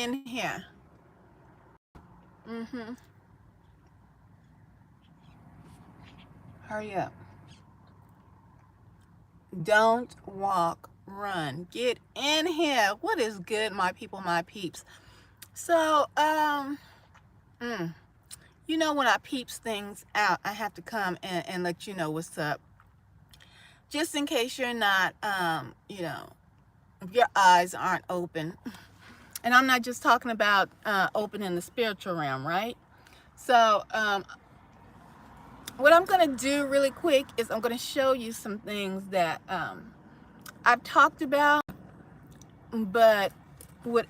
in here. Hurry up. Don't walk, run. Get in here. What is good, my people, my peeps? So, you know, when I peeps things out, I have to come and let you know what's up. Just in case you're not, if your eyes aren't open. And I'm not just talking about open in the spiritual realm, right? So, what I'm going to do really quick is I'm going to show you some things that I've talked about, but with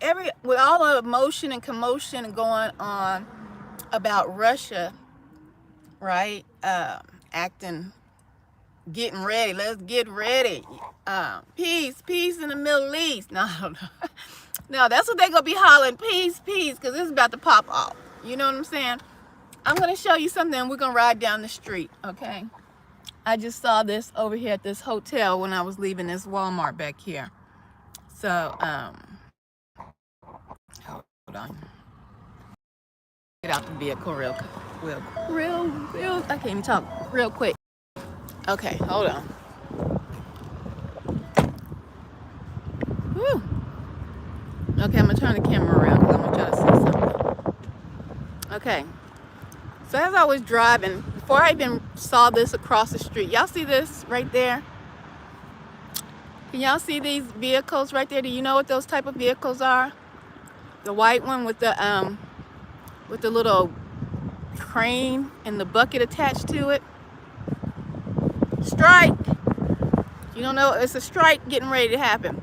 all the emotion and commotion going on about Russia, right? Acting, getting ready. Let's get ready. Peace in the Middle East. No, no, that's what they're gonna be hollering. Peace, because this is about to pop off. You know what I'm saying? I'm gonna show you something. And we're gonna ride down the street. Okay. I just saw this over here at this hotel when I was leaving this Walmart back here. So, hold on. Get out the vehicle real. I can't even talk real quick. Okay, hold on. Whew. Okay, I'm gonna turn the camera around because I'm gonna try to see something. Okay. So as I was driving, before I even saw this across the street, y'all see this right there? Can y'all see these vehicles right there? Do you know what those type of vehicles are? The white one with the little crane and the bucket attached to it. Strike. You don't know, it's a strike getting ready to happen.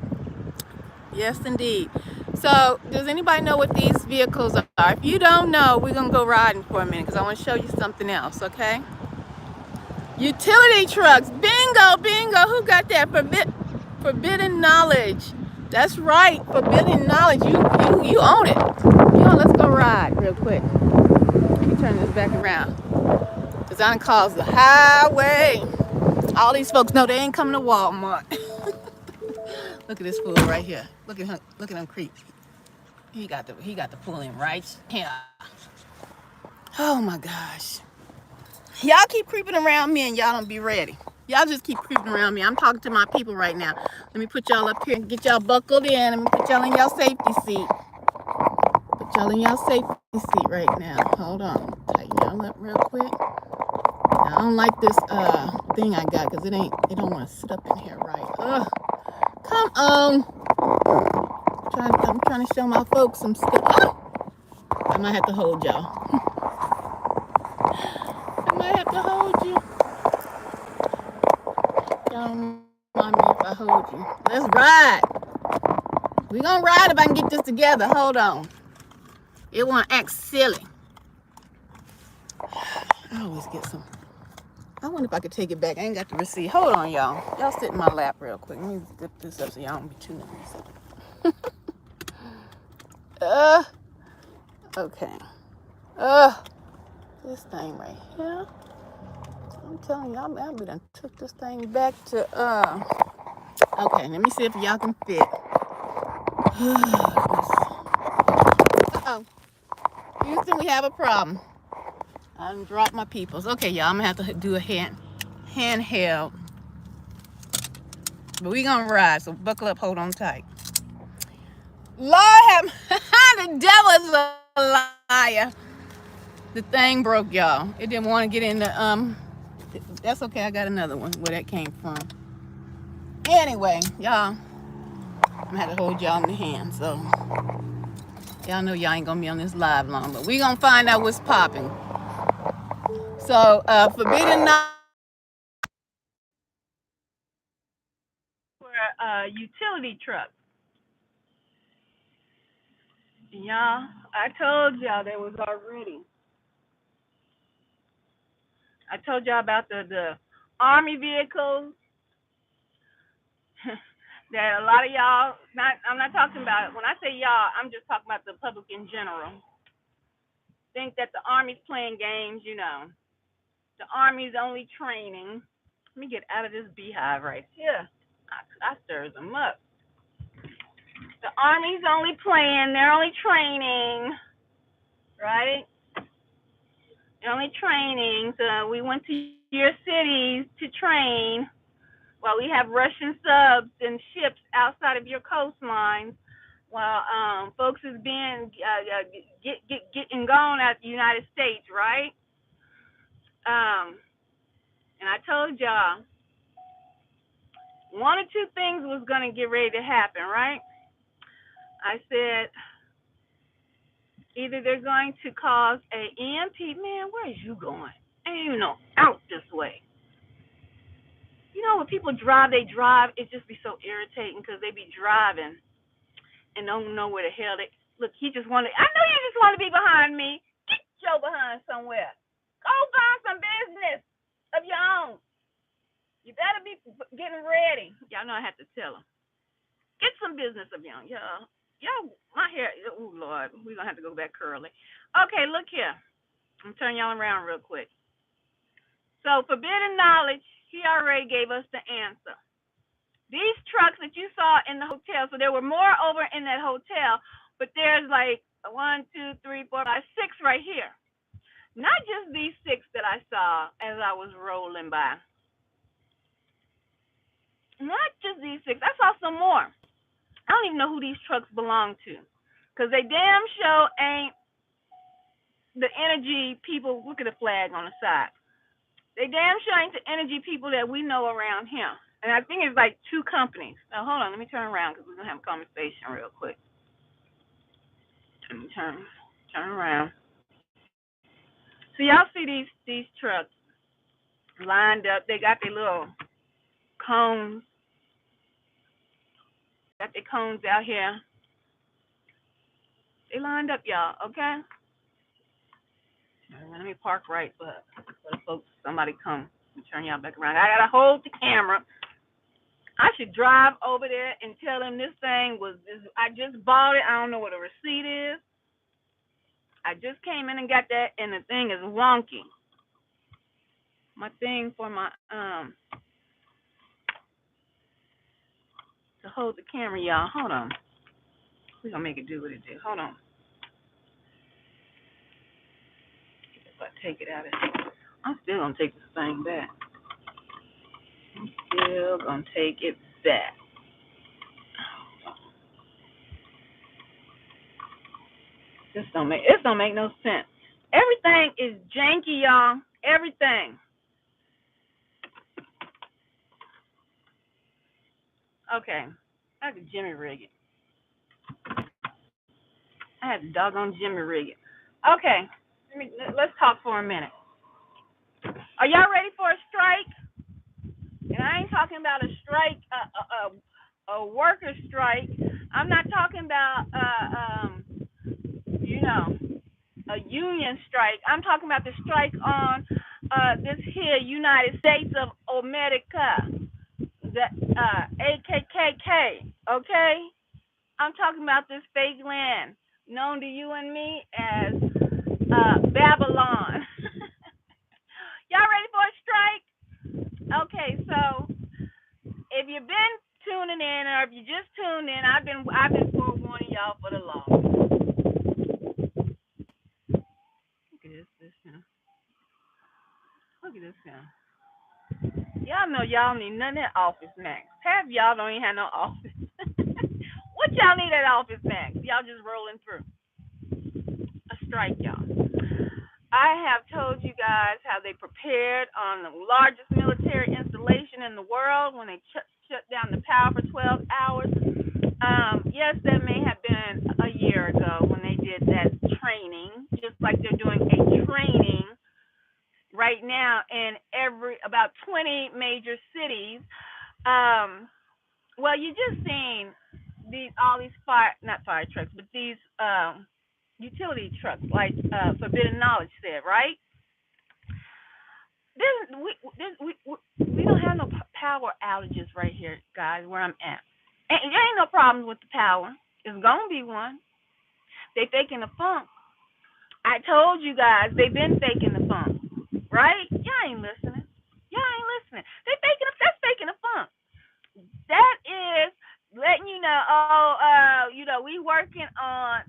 Yes, indeed. So, does anybody know what these vehicles are? If you don't know, we're going to go riding for a minute because I want to show you something else, okay? Utility trucks. Bingo. Who got that? Forbidden knowledge. That's right. Forbidden knowledge. You own it. Let's go ride real quick. Let me turn this back around. Because I done caused the highway. All these folks know they ain't coming to Walmart. Look at this fool right here. Look at him creep. He got the pull in right here. Oh my gosh. Y'all keep creeping around me and y'all don't be ready. Y'all just keep creeping around me. I'm talking to my people right now. Let me put y'all up here and get y'all buckled in. Let me put y'all in y'all safety seat. Put y'all in y'all safety seat right now. Hold on. Tighten y'all up real quick. Now, I don't like this thing I got because it don't want to sit up in here right. Ugh. Come on. I'm trying to show my folks some stuff. I might have to hold y'all. I might have to hold you. Y'all don't mind me if I hold you. Let's ride. We're going to ride if I can get this together. Hold on. It want to act silly. I always get some. I wonder if I could take it back. I ain't got the receipt. Hold on, y'all. Y'all sit in my lap real quick. Let me zip this up so y'all don't be too nervous. Okay. This thing right here. I'm telling y'all, I done took this thing back to, okay, let me see if y'all can fit. Uh-oh. Houston, we have a problem. I done dropped my peoples. Okay, y'all, I'm gonna have to do a handheld. But we gonna ride, so buckle up, hold on tight. Lord have, the devil is a liar. The thing broke, y'all. It didn't want to get in the, that's okay, I got another one where that came from. Anyway, y'all, I'm gonna have to hold y'all in the hand, so y'all know y'all ain't gonna be on this live long, but we gonna find out what's popping. So, forbidden knowledge for utility trucks. Y'all, I told y'all there was already. I told y'all about the army vehicles that a lot of y'all, I'm not talking about, when I say y'all, I'm just talking about the public in general. Think that the army's playing games, The army's only training. Let me get out of this beehive right here. I stirs them up. The Army's only playing. They're only training, right? They're only training. So we went to your cities to train while we have Russian subs and ships outside of your coastlines. While folks is being getting gone out the United States, right? And I told y'all one or two things was gonna get ready to happen, right? I said either they're going to cause a EMP. Man, where is you going? Ain't even no out this way. You know when people drive, they drive. It just be so irritating because they be driving and don't know where the hell they look. He just wanted. I know you just want to be behind me. Get your behind somewhere. Go find some business of your own. You better be getting ready. Y'all know I have to tell them. Get some business of your own. Y'all, my hair. Oh Lord, we're gonna have to go back curly. Okay, look here. I'm turning y'all around real quick. So forbidden knowledge. He already gave us the answer. These trucks that you saw in the hotel, so there were more over in that hotel, but there's like 1, 2, 3, 4, 5, 6 right here. Not just these 6 that I saw as I was rolling by. Not just these 6. I saw some more. I don't even know who these trucks belong to, because they damn sure ain't the energy people. Look at the flag on the side. They damn sure ain't the energy people that we know around here. And I think it's like 2 companies. Now, hold on. Let me turn around because we're going to have a conversation real quick. Let me turn around. So y'all see these trucks lined up. They got their little cones. Got their cones out here. They lined up, y'all, okay? Let me park right for the folks. Somebody come. Let me turn y'all back around. I got to hold the camera. I should drive over there and tell them this thing I just bought it. I don't know what a receipt is. I just came in and got that, and the thing is wonky. My thing for my, to hold the camera, y'all. Hold on. We're going to make it do what it do. Hold on. If I take it out of here, I'm still going to take this thing back. I'm still going to take it back. This don't make no sense. Everything is janky, y'all. Everything. Okay. I had to Jimmy rig it. I had to doggone Jimmy rig it. Okay. Let's talk for a minute. Are y'all ready for a strike? And I ain't talking about a strike, a worker strike. I'm not talking about, a union strike. I'm talking about the strike on this here United States of America, the AKKK, okay? I'm talking about this fake land known to you and me as Babylon. Y'all ready for a strike? Okay, so if you've been tuning in, or if you just tuned in, I've been forewarning y'all for the long. Look at this here. Y'all know y'all need none of that Office Max. Half y'all don't even have no office. What y'all need at Office Max? Y'all just rolling through. A strike, y'all. I have told you guys how they prepared on the largest military installation in the world when they shut down the power for 12 hours. Yes, that may have been a year ago when they did that training, just like they're doing a training right now in about 20 major cities. Well, you just seen all these not fire trucks, but these utility trucks, like Forbidden Knowledge said, right? We don't have no power outages right here, guys, where I'm at. And there ain't no problems with the power. It's gonna be one. They faking the funk. I told you guys they've been faking the funk, right? Y'all ain't listening. That's faking the funk. That is letting you know, we working on,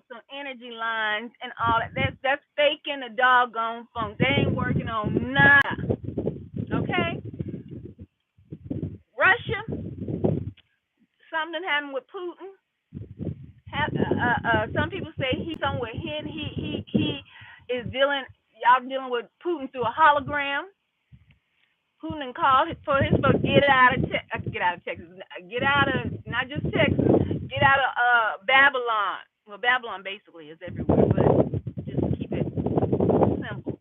some energy lines and all that. That's faking the doggone phone. They ain't working on nada. Okay, Russia, something happened with Putin. Some people say he's somewhere hidden. He is dealing. Y'all dealing with Putin through a hologram. Putin called for his folks get out of Texas, get out of not just Texas, get out of Babylon. Well, Babylon basically is everywhere, but just keep it simple.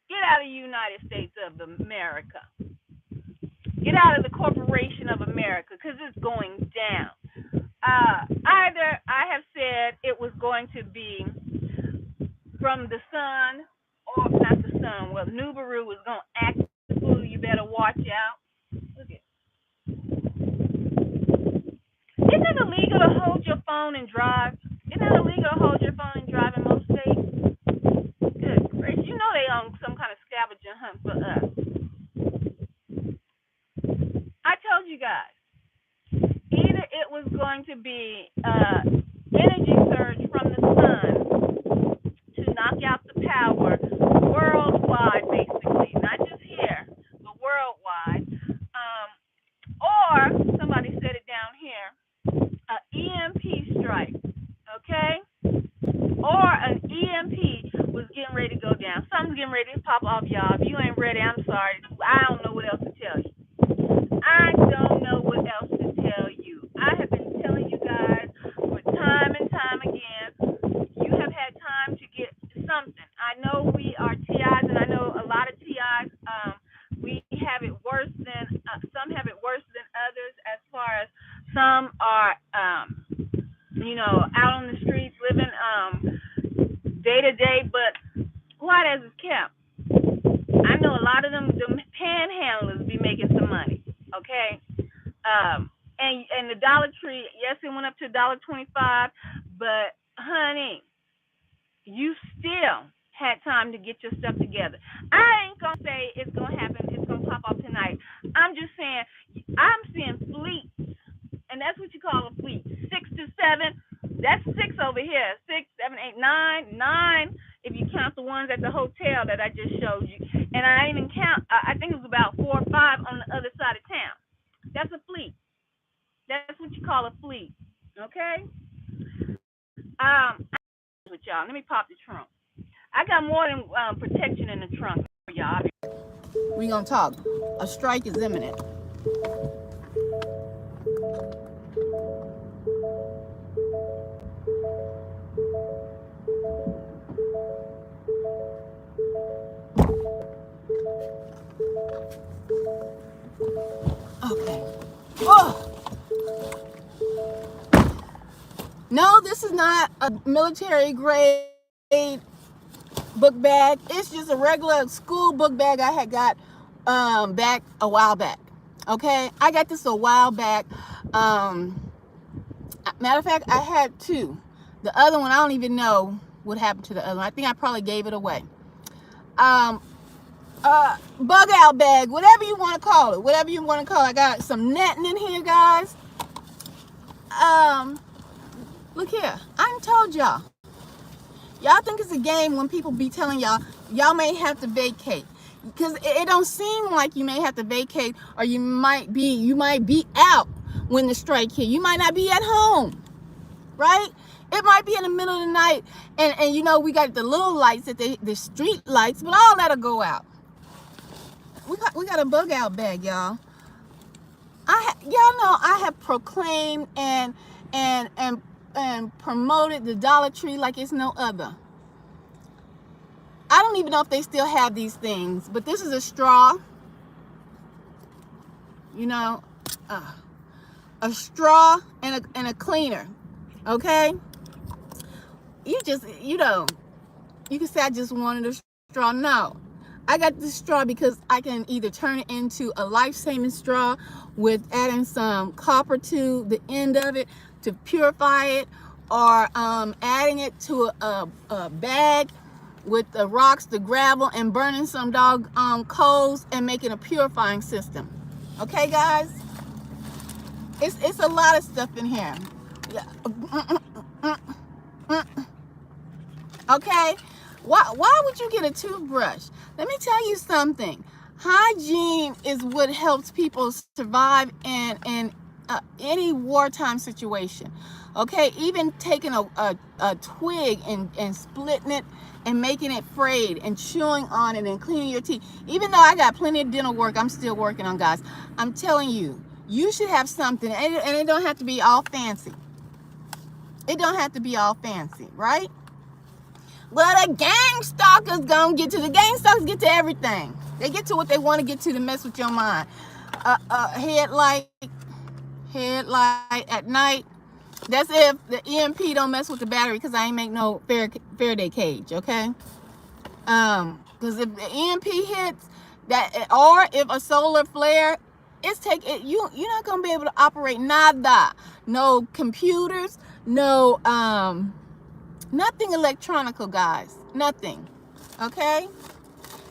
Get out of the United States of America. Get out of the corporation of America, because it's going down. Either I have said it was going to be from the sun, or not the sun. Well, Nubaru was going to act the fool. You better watch out. Look at. Isn't it illegal to hold your phone and drive? Isn't it illegal to hold your phone and drive in most states? Good gracious. You know they on some kind of scavenger hunt for us. I told you guys. Either it was going to be energy surge from the sun to knock out the power worldwide, basically, not just here, but worldwide. Or somebody said it down here, EMP strike, okay? Or an EMP was getting ready to go down. Something's getting ready to pop off, y'all. If you ain't ready, I'm sorry. I don't know what else to tell you. I don't know what else to tell you. I have been telling you guys for time and time again. You have had time to get something. I know we are TIs, and I know a lot of TIs. We have it worse than some have it worse than others. As far as some are, out on the streets living day to day. But what as is kept? I know a lot of them panhandlers be making some money. Okay, and the Dollar Tree, yes, it went up to $1.25, but honey, you still had time to get your stuff together. I ain't gonna say it's gonna happen. It's gonna pop up tonight. I'm just saying, I'm seeing fleets, and that's what you call a fleet. 6 to 7. That's 6 over here. 6, 7, 8, 9, 9. If you count the ones at the hotel that I just showed you, and I didn't even count. I think it was about 4 or 5 on the other side of town. That's a fleet. That's what you call a fleet. Okay. With y'all, let me pop the trunk. I got more than protection in the trunk for y'all. We gonna talk. A strike is imminent. Okay. Oh. No, this is not a military grade book bag. It's just a regular school book bag I had got back a while back. Okay, I got this a while back. Matter of fact, I had 2. The other one, I don't even know what happened to the other one. I think I probably gave it away. Bug out bag, whatever you want to call it. Whatever you want to call it. I got some netting in here, guys. Look here. I done told y'all. Y'all think it's a game when people be telling y'all may have to vacate. Because it don't seem like you may have to vacate, or you might be out when the strike hit. You might not be at home, right? It might be in the middle of the night, and we got the little lights, the street lights, but all that'll go out. We got a bug out bag, y'all. Y'all know I have proclaimed and promoted the Dollar Tree like it's no other. I don't even know if they still have these things, but this is a straw. A straw and a cleaner. Okay? You can say I just wanted a straw. No. I got this straw because I can either turn it into a life-saving straw with adding some copper to the end of it to purify it, or adding it to a bag with the rocks, the gravel, and burning some coals and making a purifying system. Okay, guys? It's a lot of stuff in here. Yeah. Okay. Why would you get a toothbrush? Let me tell you something. Hygiene is what helps people survive in any wartime situation. Okay, even taking a twig and splitting it and making it frayed and chewing on it and cleaning your teeth. Even though I got plenty of dental work, I'm still working on, guys. I'm telling you, you should have something, and it don't have to be all fancy. It don't have to be all fancy, right? Well, the gang stalkers gonna get to the gang stalkers get to everything. They get to what they want to get to mess with your mind. Headlight at night. That's if the EMP don't mess with the battery, because I ain't make no Faraday cage, okay? Because if the EMP hits that, or if a solar flare, you're not gonna be able to operate nada. No computers, no nothing electronical, guys. Nothing. Okay?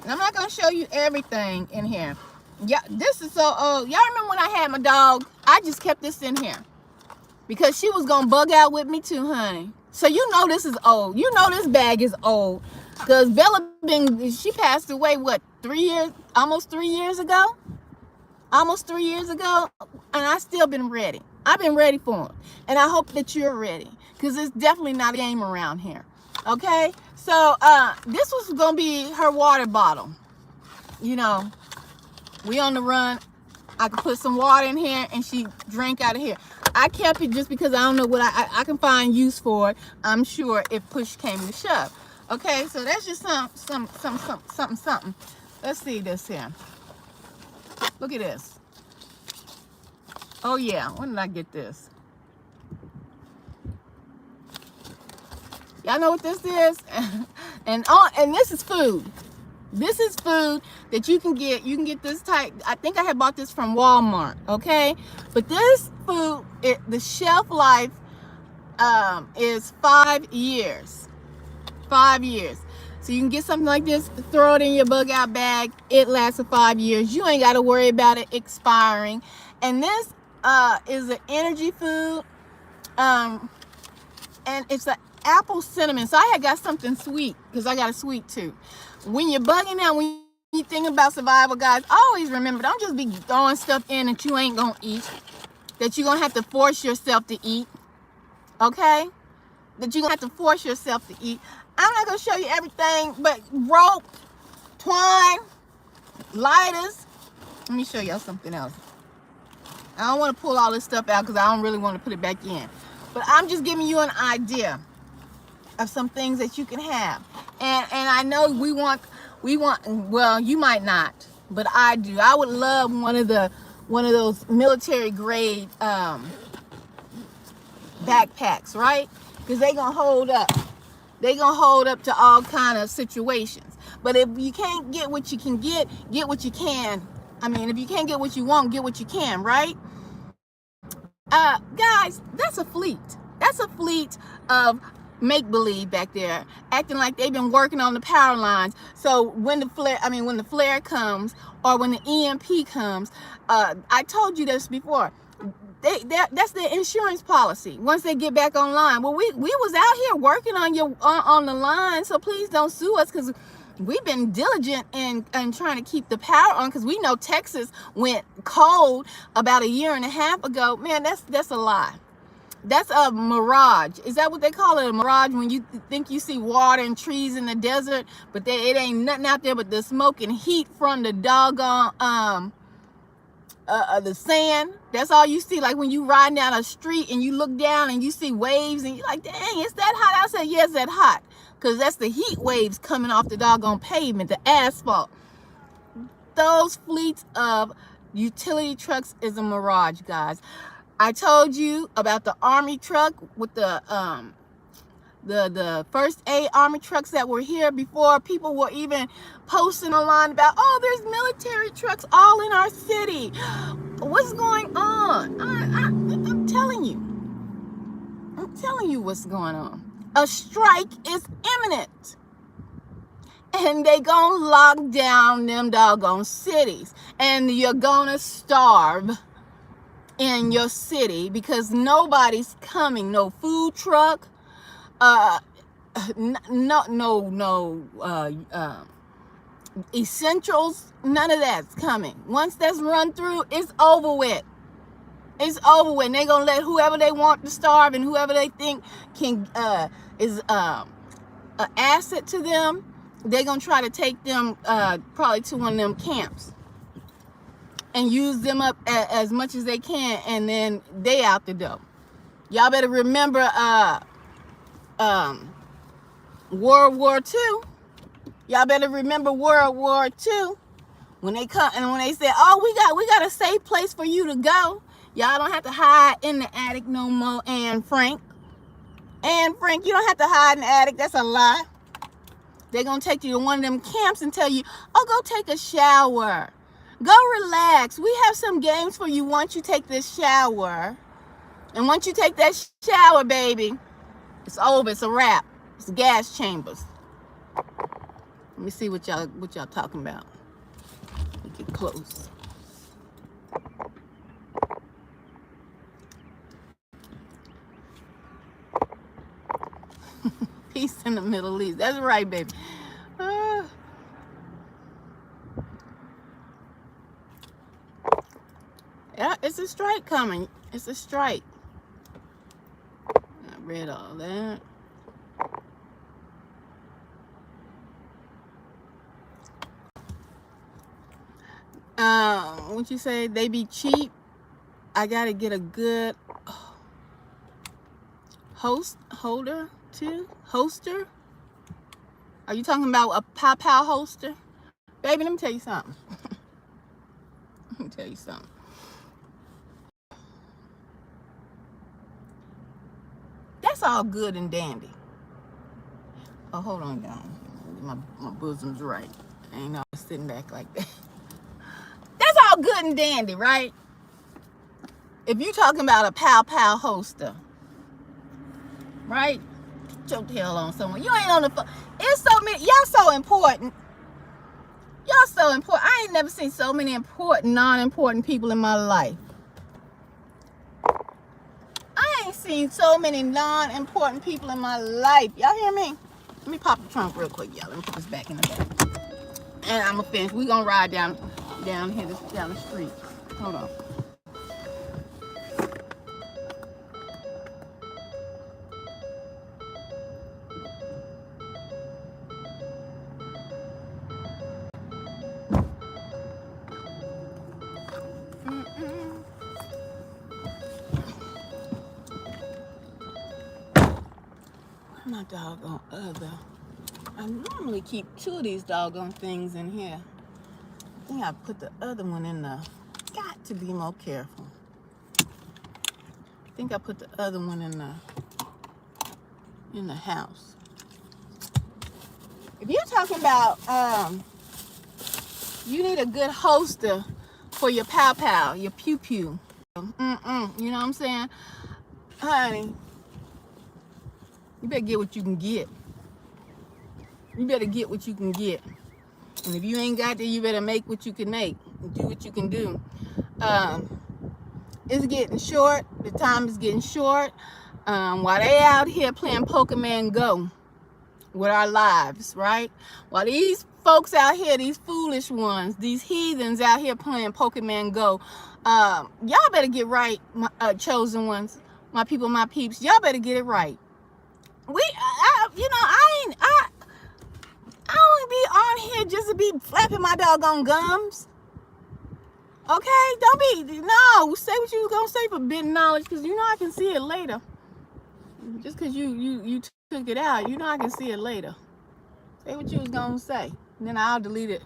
And I'm not gonna show you everything in here. Yeah, this is so old. Y'all remember when I had my dog? I just kept this in here because she was gonna bug out with me too, honey. So you know this is old. You know this bag is old. Because Bella she passed away, what, 3 years, almost 3 years ago? Almost 3 years ago. And I still been ready. I've been ready for them. And I hope that you're ready. Because it's definitely not a game around here. Okay? So this was gonna be her water bottle. You know, we on the run. I could put some water in here and she drank out of here. I kept it just because I don't know what I can find use for it. I'm sure if push came to shove. Okay, so that's just something. Let's see this here. Look at this. Oh yeah, when did I get this? Y'all know what this is? and this is food. This is food that you can get. You can get this type. I think I had bought this from Walmart. Okay, but this food, the shelf life is 5 years. 5 years. So you can get something like this, throw it in your bug out bag. It lasts for 5 years. You ain't got to worry about it expiring. And this is an energy food. And it's an apple cinnamon. So I had got something sweet because I got a sweet tooth. When you're bugging out, when you think about survival, guys, always remember, don't just be throwing stuff in that you ain't going to eat, that you're going to have to force yourself to eat. Okay? That you're going to have to force yourself to eat. I'm not going to show you everything, but rope, twine, lighters. Let me show y'all something else. I don't want to pull all this stuff out because I don't really want to put it back in. But I'm just giving you an idea of some things that you can have. And I know we want, well, you might not, but I do. I would love one of those military grade backpacks, right? Because they're going to hold up. They're going to hold up to all kind of situations. But if you can't get what you can get what you can. I mean, if you can't get what you want, get what you can, right? Guys, that's a fleet. That's a fleet of make-believe back there, acting like they've been working on the power lines. So when the flare comes, or when the EMP comes, I told you this before. That's their insurance policy. Once they get back online, well, we was out here working on the line, so please don't sue us because we've been diligent in trying to keep the power on, because we know Texas went cold about 1.5 years ago. Man, that's a lie. That's a mirage. Is that what they call it, a mirage? When you think you see water and trees in the desert, but it ain't nothing out there but the smoke and heat from the doggone the sand. That's all you see. Like when you ride down a street and you look down and you see waves and you're like, dang, it's that hot. I said, yeah, it's that hot, because that's the heat waves coming off the doggone pavement, the asphalt. Those fleets of utility trucks is a mirage, guys. I told you about the army truck with the first aid army trucks that were here before people were even posting online about, oh, there's military trucks all in our city. What's going on? I'm telling you. I'm telling you what's going on. A strike is imminent. And they gonna lock down them doggone cities. And you're gonna starve. in your city because nobody's coming. No food truck, essentials, none of that's coming. Once that's run through, it's over with. It's over with. And they're gonna let whoever they want to starve and whoever they think can is an asset to them. They're gonna try to take them probably to one of them camps and use them up as much as they can, and then they out the door. Y'all better remember World War II. Y'all better remember World War II when they come and when they said, "Oh, we got a safe place for you to go. Y'all don't have to hide in the attic no more." And Frank, you don't have to hide in the attic. That's a lie. They're gonna take you to one of them camps and tell you, "Oh, go take a shower. Go relax. We have some games for you once you take this shower." And once you take that shower, baby, it's over. It's a wrap. It's gas chambers. Let me see what y'all talking about. Let me get close. Peace in the Middle East. That's right, baby. Yeah, it's a strike coming. It's a strike. I read all that. What you say? They be cheap. I gotta get a good holster. Are you talking about a pow holster? Baby, let me tell you something. Let me tell you something. That's all good and dandy. Oh, hold on, y'all. My bosom's right. I ain't know I was sitting back like that. That's all good and dandy, right? If you talking about a pow holster, right? Get your tail on someone. You ain't on the phone. It's so many. Y'all so important. Y'all so important. I ain't never seen so many important, non-important people in my life. I ain't seen so many non-important people in my life. Y'all hear me? Let me pop the trunk real quick, y'all. Let me put this back in the back. And I'm gonna finish. We gonna ride down here, down the street. Hold on. My doggone other. I normally keep two of these doggone things in here. I think I put the other one in the. Got to be more careful. I think I put the other one in the house. If you're talking about you need a good holster for your pow, your pew. You know what I'm saying? Honey, you better get what you can get. You better get what you can get. And if you ain't got that, you better make what you can make. Do what you can do. It's getting short. The time is getting short. While they out here playing Pokemon Go with our lives, right? While these folks out here, these foolish ones, these heathens out here playing Pokemon Go, y'all better get right, my chosen ones, my people, my peeps. Y'all better get it right. I don't be on here just to be flapping my doggone gums. Okay? No, say what you was gonna say, forbidden knowledge, because you know I can see it later. Just because you took it out, you know I can see it later. Say what you was gonna say, and then I'll delete it.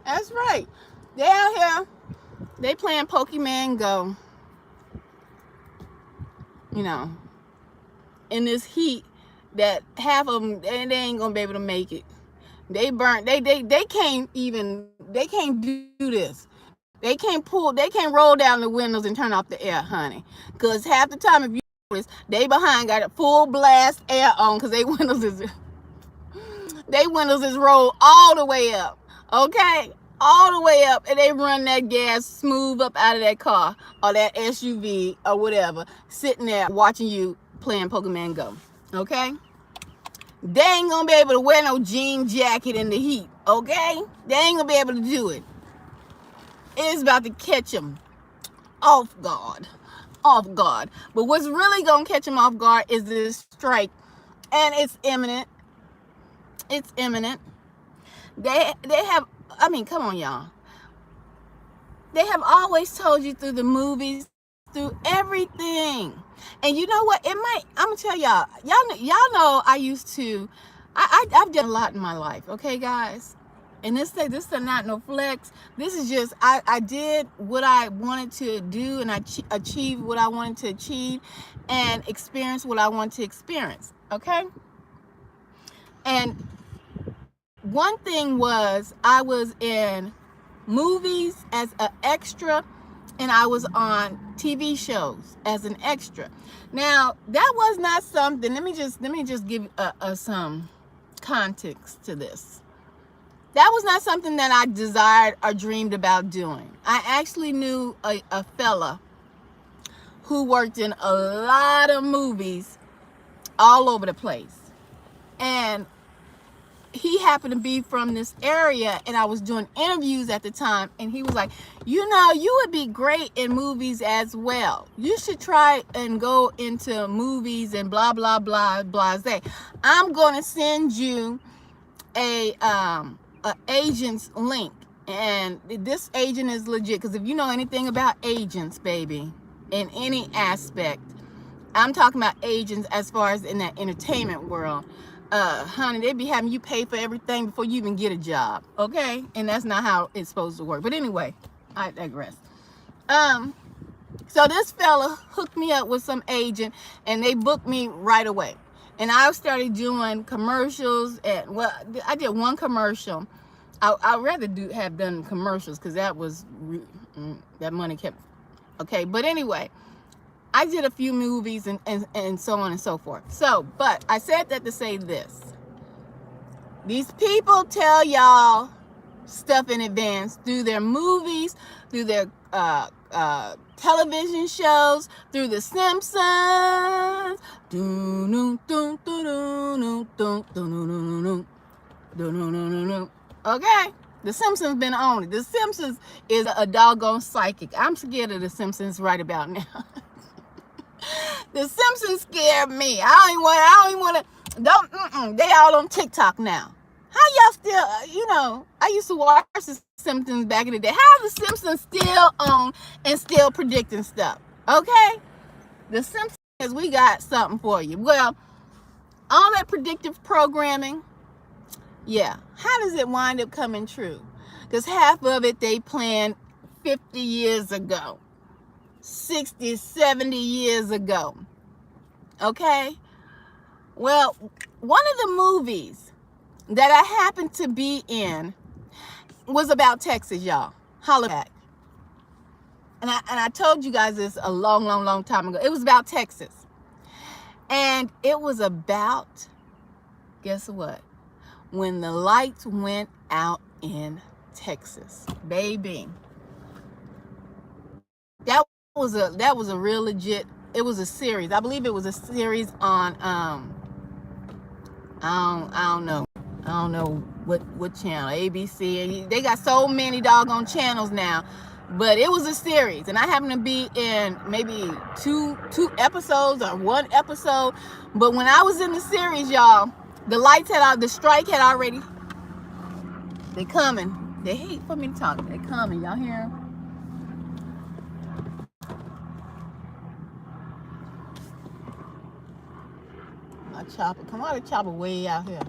That's right. They out here, they playing Pokemon Go. You know, in this heat that half of them, they ain't gonna be able to make it. They burnt. They can't do this. They can't roll down the windows and turn off the air, honey. Cause half the time, if you notice, they behind got a full blast air on, cause they windows is rolled all the way up. Okay, all the way up, and they run that gas smooth up out of that car or that SUV or whatever, sitting there watching you playing Pokemon Go. Okay? They ain't gonna be able to wear no jean jacket in the heat. Okay? They ain't gonna be able to do it. It's about to catch them off guard. Off guard. But what's really gonna catch them off guard is this strike. And it's imminent. It's imminent. They have, I mean, come on, y'all. They have always told you through the movies, through everything. And you know what? It might, I'm gonna tell y'all know I used to, I've done a lot in my life, okay, guys? And this is not no flex. This is just, I did what I wanted to do, and I achieved what I wanted to achieve, and experience what I wanted to experience, okay? And one thing was, I was in movies as an extra, and I was on TV shows as an extra. Now, that was not something, let me just give some context to this. That was not something that I desired or dreamed about doing. I actually knew a fella who worked in a lot of movies all over the place. And he happened to be from this area, and I was doing interviews at the time, and he was like, you know, you would be great in movies as well. You should try and go into movies and blah, blah, blah, blase. I'm going to send you a agent's link, and this agent is legit, because if you know anything about agents, baby, in any aspect, I'm talking about agents as far as in that entertainment world, honey, they be having you pay for everything before you even get a job, okay? And that's not how it's supposed to work. But anyway, I digress. So this fella hooked me up with some agent, and they booked me right away. And I started doing commercials, and well, I did one commercial. I'd rather have done commercials, because that was, that money kept, okay? But anyway, I did a few movies and so on and so forth. So, but I said that to say this. These people tell y'all stuff in advance through their movies, through their television shows, through The Simpsons. Okay? The Simpsons been on it. The Simpsons is a doggone psychic. I'm scared of The Simpsons right about now. The Simpsons scared me. I don't even want to, they all on TikTok now. How y'all still, you know, I used to watch The Simpsons back in the day. How are The Simpsons still on and still predicting stuff? Okay? The Simpsons, we got something for you. Well, all that predictive programming, yeah, how does it wind up coming true? Because half of it they planned 50 years ago. 60, 70 years ago. Okay? Well, one of the movies that I happened to be in was about Texas, y'all. Holla back. And I told you guys this a long time ago. It was about Texas. And it was about, guess what? When the lights went out in Texas. Baby. That was a real legit, it was a series. I believe it was a series on I don't know what channel, ABC. They got so many doggone channels now, but it was a series, and I happened to be in maybe two episodes or one episode. But when I was in the series, y'all, the lights had out, the strike had already, they coming. They hate for me to talk. They coming, y'all hear them? My chopper, come on, the chopper way out here.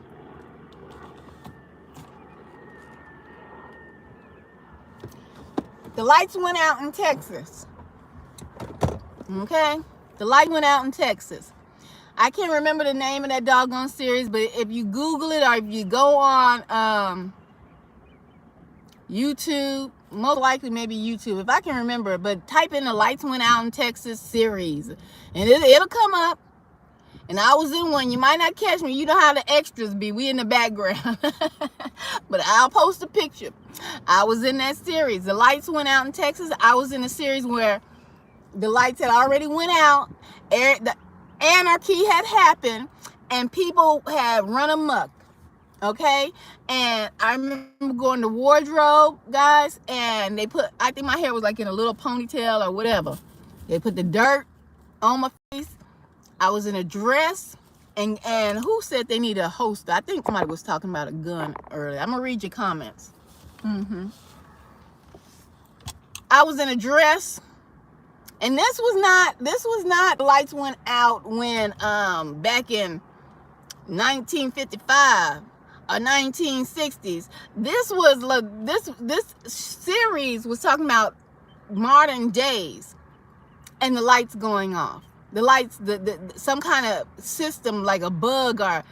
The lights went out in Texas. Okay? The light went out in Texas. I can't remember the name of that doggone series, but if you Google it or if you go on YouTube, most likely maybe YouTube, if I can remember, but type in the lights went out in Texas series, and it'll come up. And I was in one. You might not catch me. You know how the extras be. We in the background. But I'll post a picture. I was in that series. The lights went out in Texas. I was in a series where the lights had already went out. The anarchy had happened. And people had run amok. Okay? And I remember going to wardrobe, guys. And they put, I think my hair was like in a little ponytail or whatever. They put the dirt on my face. I was in a dress, and who said they need a holster? I think somebody was talking about a gun earlier. I'm gonna read your comments. I was in a dress, and this was not lights went out when back in 1955 or 1960s. This series was talking about modern days and the lights going off. The lights, some kind of system like a bug or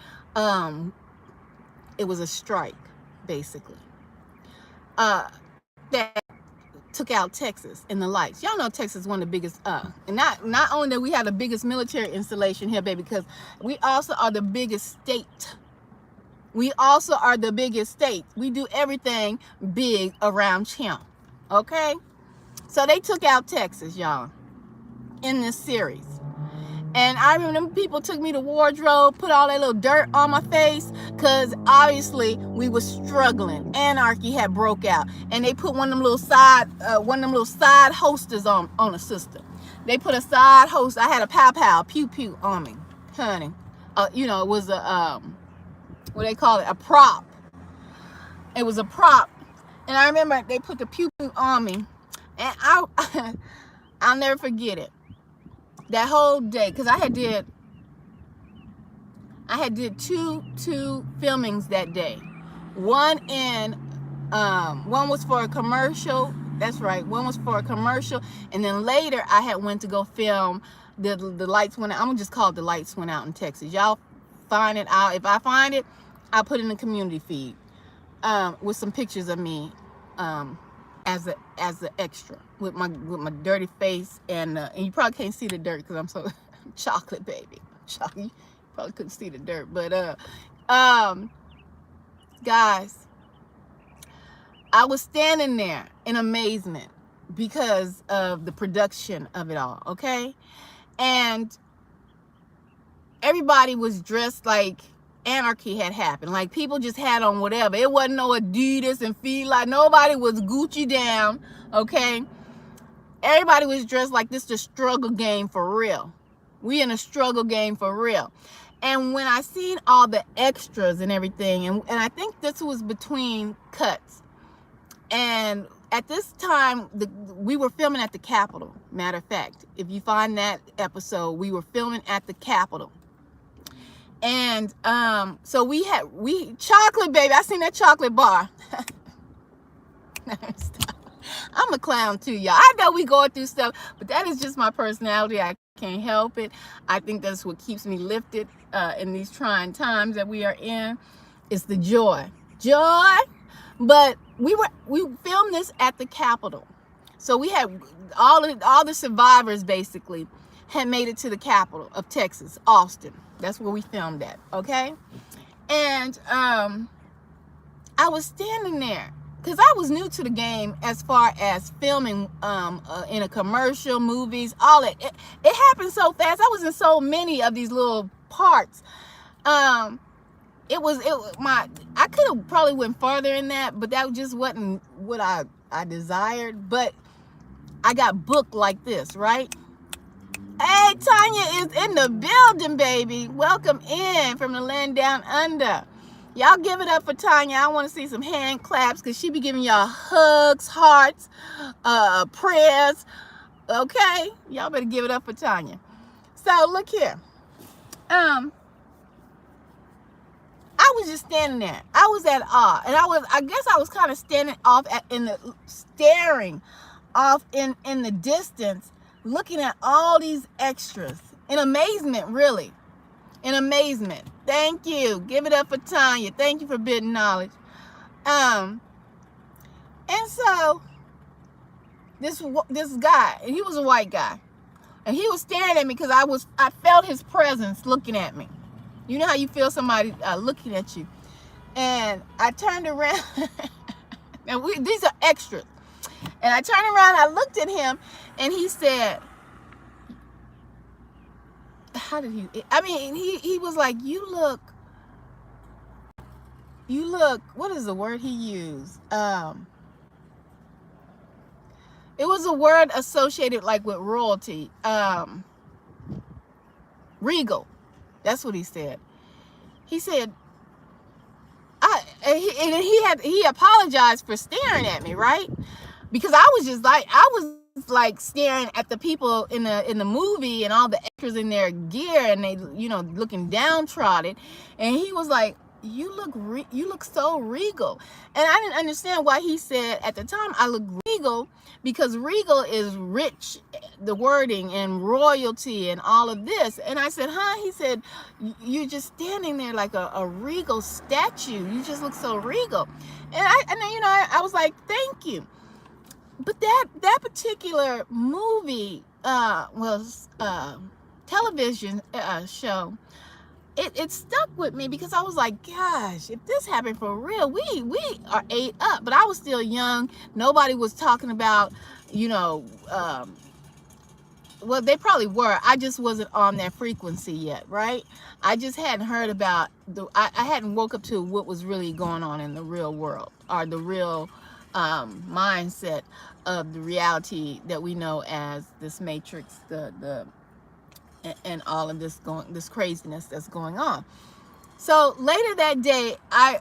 it was a strike, basically. That took out Texas and the lights. Y'all know Texas is one of the biggest, and not only that we have the biggest military installation here, baby, because we also are the biggest state. We also are the biggest state. We do everything big around here. Okay? So they took out Texas, y'all, in this series. And I remember people took me to wardrobe, put all that little dirt on my face, because obviously we were struggling. Anarchy had broke out. And they put one of them little side holsters on a sister. They put a side holster. I had a pow pew pew on me, honey. You know, it was a what they call it, a prop. It was a prop. And I remember they put the pew pew on me. And I'll never forget it. That whole day, because I had did two filmings that day. One was for a commercial. That's right. One was for a commercial, and then later I had went to go film the lights went out. I'm gonna just call it the lights went out in Texas. Y'all find it out. If I find it, I'll put it in the community feed with some pictures of me as an extra with my dirty face, and you probably can't see the dirt because I'm so chocolate, baby. You probably couldn't see the dirt, but guys, I was standing there in amazement because of the production of it all. Okay, and everybody was dressed like anarchy had happened. Like people just had on whatever. It wasn't no Adidas and Fila. Nobody was Gucci down. Okay, everybody was dressed like this the struggle game for real. We in a struggle game for real. And when I seen all the extras and everything, and I think this was between cuts, and at this time we were filming at the Capitol. Matter of fact, if you find that episode, we were filming at the Capitol. And so we chocolate, baby. I seen that chocolate bar. Stop. I'm a clown too, y'all. I know we going through stuff, but that is just my personality. I can't help it. I think that's what keeps me lifted in these trying times that we are in. It's the joy. But we filmed this at the Capitol. So we had all the survivors basically had made it to the capital of Texas, Austin. That's where we filmed at, okay? And I was standing there because I was new to the game as far as filming in a commercial, movies, all that. It happened so fast. I was in so many of these little parts. I could have probably went farther in that, but that just wasn't what I desired. But I got booked like this, right? Hey, Tanya is in the building, baby. Welcome in from the land down under. Y'all give it up for Tanya. I want to see some hand claps because she be giving y'all hugs, hearts, prayers. Okay? Y'all better give it up for Tanya. So, look here. I was just standing there. I was at awe. And I guess I was kind of standing off staring off in the distance, looking at all these extras in amazement, really. In amazement. Thank you. Give it up for Tanya. Thank you for Forbidden Knowledge. And so this guy, and he was a white guy, And he was staring at me because I felt his presence looking at me. You know how you feel somebody looking at you. And I turned around. And these are extras. And I turned around, I looked at him, and he said, how did he, I mean, he was like, you look, what is the word he used? It was a word associated like with royalty. Regal. That's what he said. He said, he apologized for staring at me, right? Because I was like staring at the people in the movie and all the extras in their gear, and they, you know, looking downtrodden. And he was like, you look so regal. And I didn't understand why he said at the time I look regal, because regal is rich, the wording, and royalty and all of this. And I said, huh? He said, you're just standing there like a regal statue. You just look so regal. And I was like, thank you. But that particular movie was television show. It stuck with me because I was like, gosh, if this happened for real, we are ate up. But I was still young. Nobody was talking about, you know, well, they probably were. I just wasn't on that frequency yet, right? I just hadn't heard about I hadn't woke up to what was really going on in the real world, or the real mindset of the reality that we know as this matrix, and all of this craziness that's going on. So later that day, I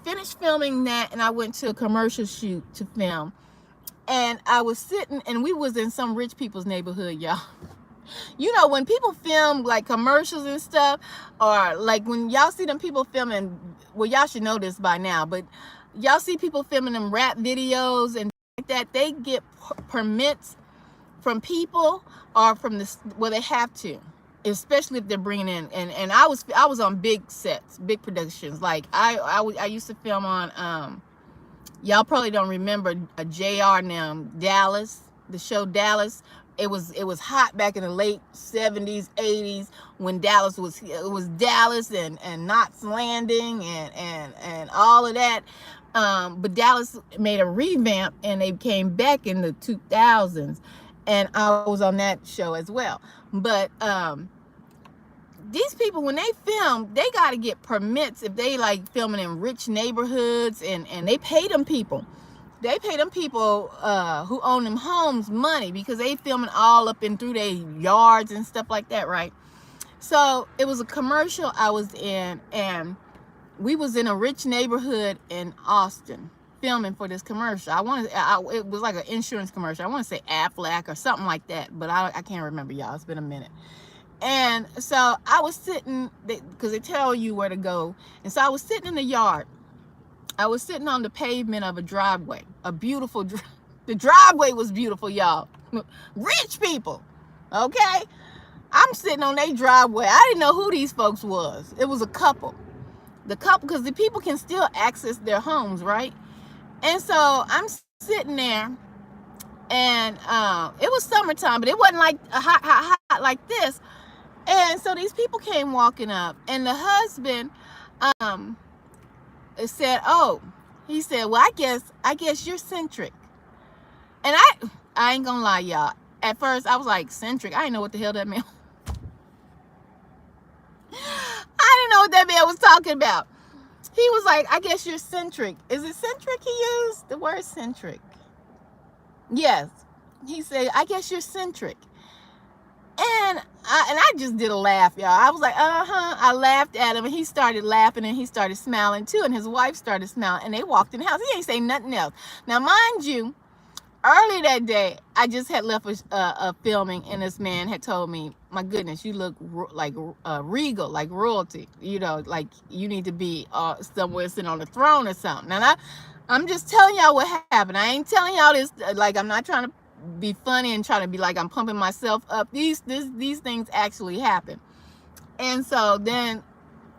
finished filming that, and I went to a commercial shoot to film. And I was sitting, and we was in some rich people's neighborhood, y'all. You know, when people film like commercials and stuff, or like when y'all see them people filming, well, y'all should know this by now, but y'all see people filming them rap videos and like that, they get permits from people or from they have to, especially if they're bringing in, and I was on big sets, big productions. Like I used to film on y'all probably don't remember a JR now, Dallas, the show Dallas. It was hot back in the late 70s, 80s, when Dallas was Dallas and Knots Landing and all of that. But Dallas made a revamp, and they came back in the 2000s, and I was on that show as well. But these people, when they film, they got to get permits if they like filming in rich neighborhoods, and they pay them people. They pay them people who own them homes money, because they filming all up and through their yards and stuff like that, right? So it was a commercial I was in, and we was in a rich neighborhood in Austin filming for this commercial. It was like an insurance commercial. I want to say Aflac or something like that, but I can't remember, y'all. It's been a minute. And so I was sitting, because they tell you where to go. And so I was sitting in the yard. I was sitting on the pavement of a driveway. A beautiful, the driveway was beautiful, y'all. Rich people, okay? I'm sitting on their driveway. I didn't know who these folks was. It was a couple. The couple, because the people can still access their homes, right? And so I'm sitting there, and it was summertime, but it wasn't like a hot like this. And so these people came walking up, and the husband said, oh, he said, well, I guess you're centric. And I ain't gonna lie, y'all. At first, I was like, centric? I didn't know what the hell that meant. I didn't know what that man was talking about. He was like, I guess you're centric. Is it centric he used? The word centric. Yes. He said, I guess you're centric. And I just did a laugh, y'all. I was like, I laughed at him, and he started laughing, and he started smiling too, and his wife started smiling, and they walked in the house. He ain't say nothing else. Now, mind you, early that day, I just had left a filming, and this man had told me, my goodness, you look like regal, like royalty. You know, like you need to be somewhere sitting on the throne or something. And I'm just telling y'all what happened. I ain't telling y'all this, like, I'm not trying to be funny and trying to be like I'm pumping myself up. These things actually happen. And so then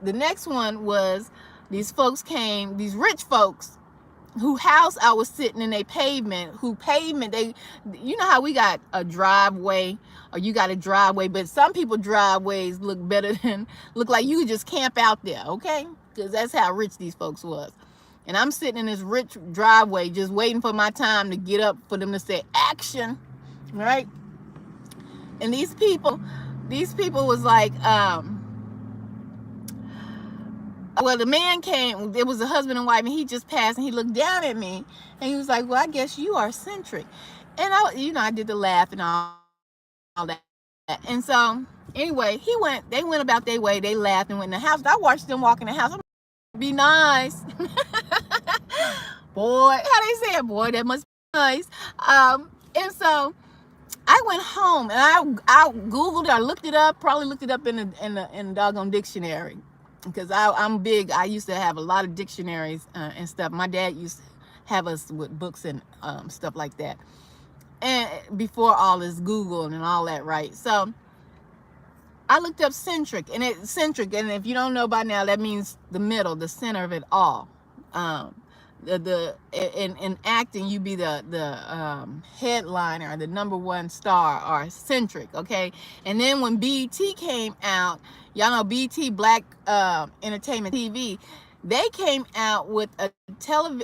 the next one was, these folks came, these rich folks who house I was sitting in a pavement, they, you know how we got a driveway, or you got a driveway, but some people driveways look better than, look like you could just camp out there, okay? Because that's how rich these folks was. And I'm sitting in this rich driveway just waiting for my time to get up for them to say action, right? And these people was like, well, the man came, it was a husband and wife, and he just passed, and he looked down at me, and he was like, well, I guess you are eccentric. And I did the laugh and all that. And so, anyway, they went about their way, they laughed and went in the house. I watched them walk in the house. I'm like, be nice. Boy, how they say it, boy, that must be nice. And so, I went home, and I Googled it, I looked it up, probably looked it up in the doggone dictionary. Because I'm big. I used to have a lot of dictionaries and stuff. My dad used to have us with books and stuff like that. And before all this Google and all that, right? So I looked up centric, and if you don't know by now, that means the middle, the center of it all. In acting, you be the headliner, the #1 star, or centric, okay? And then when BET came out, y'all know BET, Black Entertainment TV, they came out with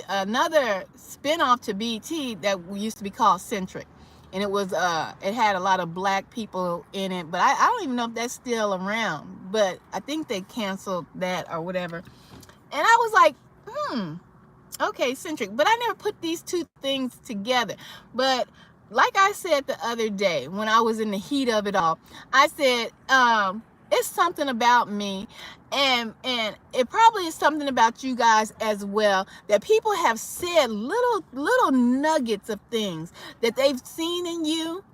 another spinoff to BET that used to be called Centric, and it had a lot of black people in it, but I don't even know if that's still around, but I think they canceled that or whatever. And I was like, okay, centric. But I never put these two things together. But like I said the other day, when I was in the heat of it all, I said, it's something about me, and it probably is something about you guys as well, that people have said little nuggets of things that they've seen in you,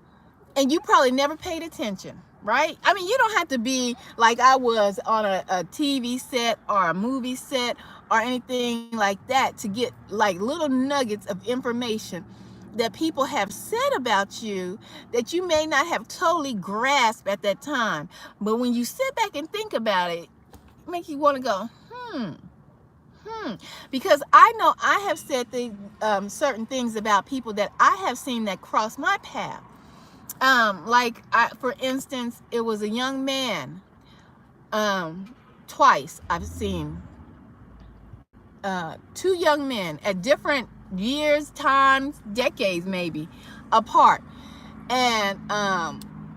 and you probably never paid attention. Right? I mean, you don't have to be like I was on a TV set or a movie set or anything like that to get like little nuggets of information that people have said about you that you may not have totally grasped at that time. But when you sit back and think about it, it makes you want to go, because I know I have said certain things about people that I have seen that cross my path. For instance, it was a young man, twice I've seen, two young men at different years, times, decades maybe apart. And,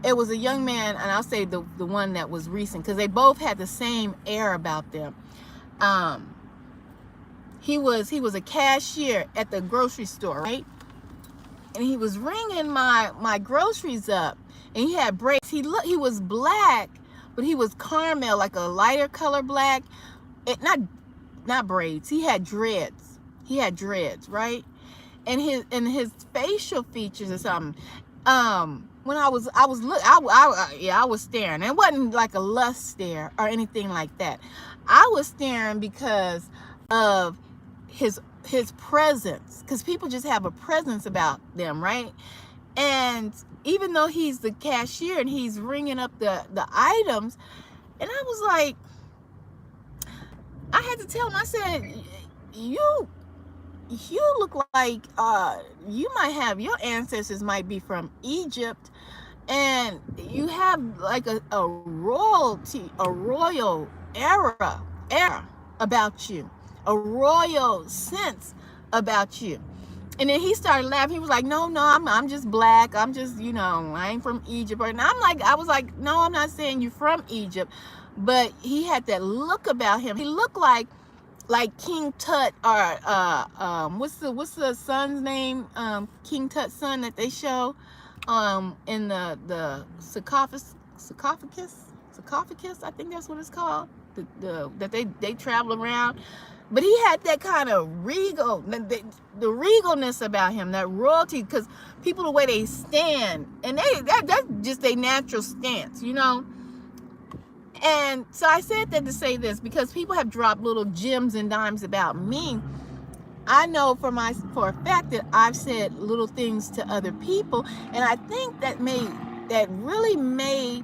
it was a young man, and I'll say the one that was recent, because they both had the same air about them. He was a cashier at the grocery store, right? And he was ringing my groceries up, and he had braids. He was black, but he was caramel, like a lighter color black. Not braids. He had dreads. Right? And his facial features or something. When I was staring. It wasn't like a lust stare or anything like that. I was staring because of his presence, because people just have a presence about them, right? And even though he's the cashier and he's ringing up the items, and I was like, I had to tell him, I said, you look like you might have, your ancestors might be from Egypt, and you have like a royal era about you, a royal sense about you. And then he started laughing. He was like, no, I'm just black. I'm just, I ain't from Egypt. And I was like, no, I'm not saying you're from Egypt. But he had that look about him. He looked like King Tut, or what's the son's name? King Tut's son that they show in the sarcophagus, I think that's what it's called. That they travel around. But he had that kind of regal, the regalness about him, that royalty, because people, the way they stand, and that's just their natural stance, And so I said that to say this, because people have dropped little gems and dimes about me. I know for a fact that I've said little things to other people, and I think that really may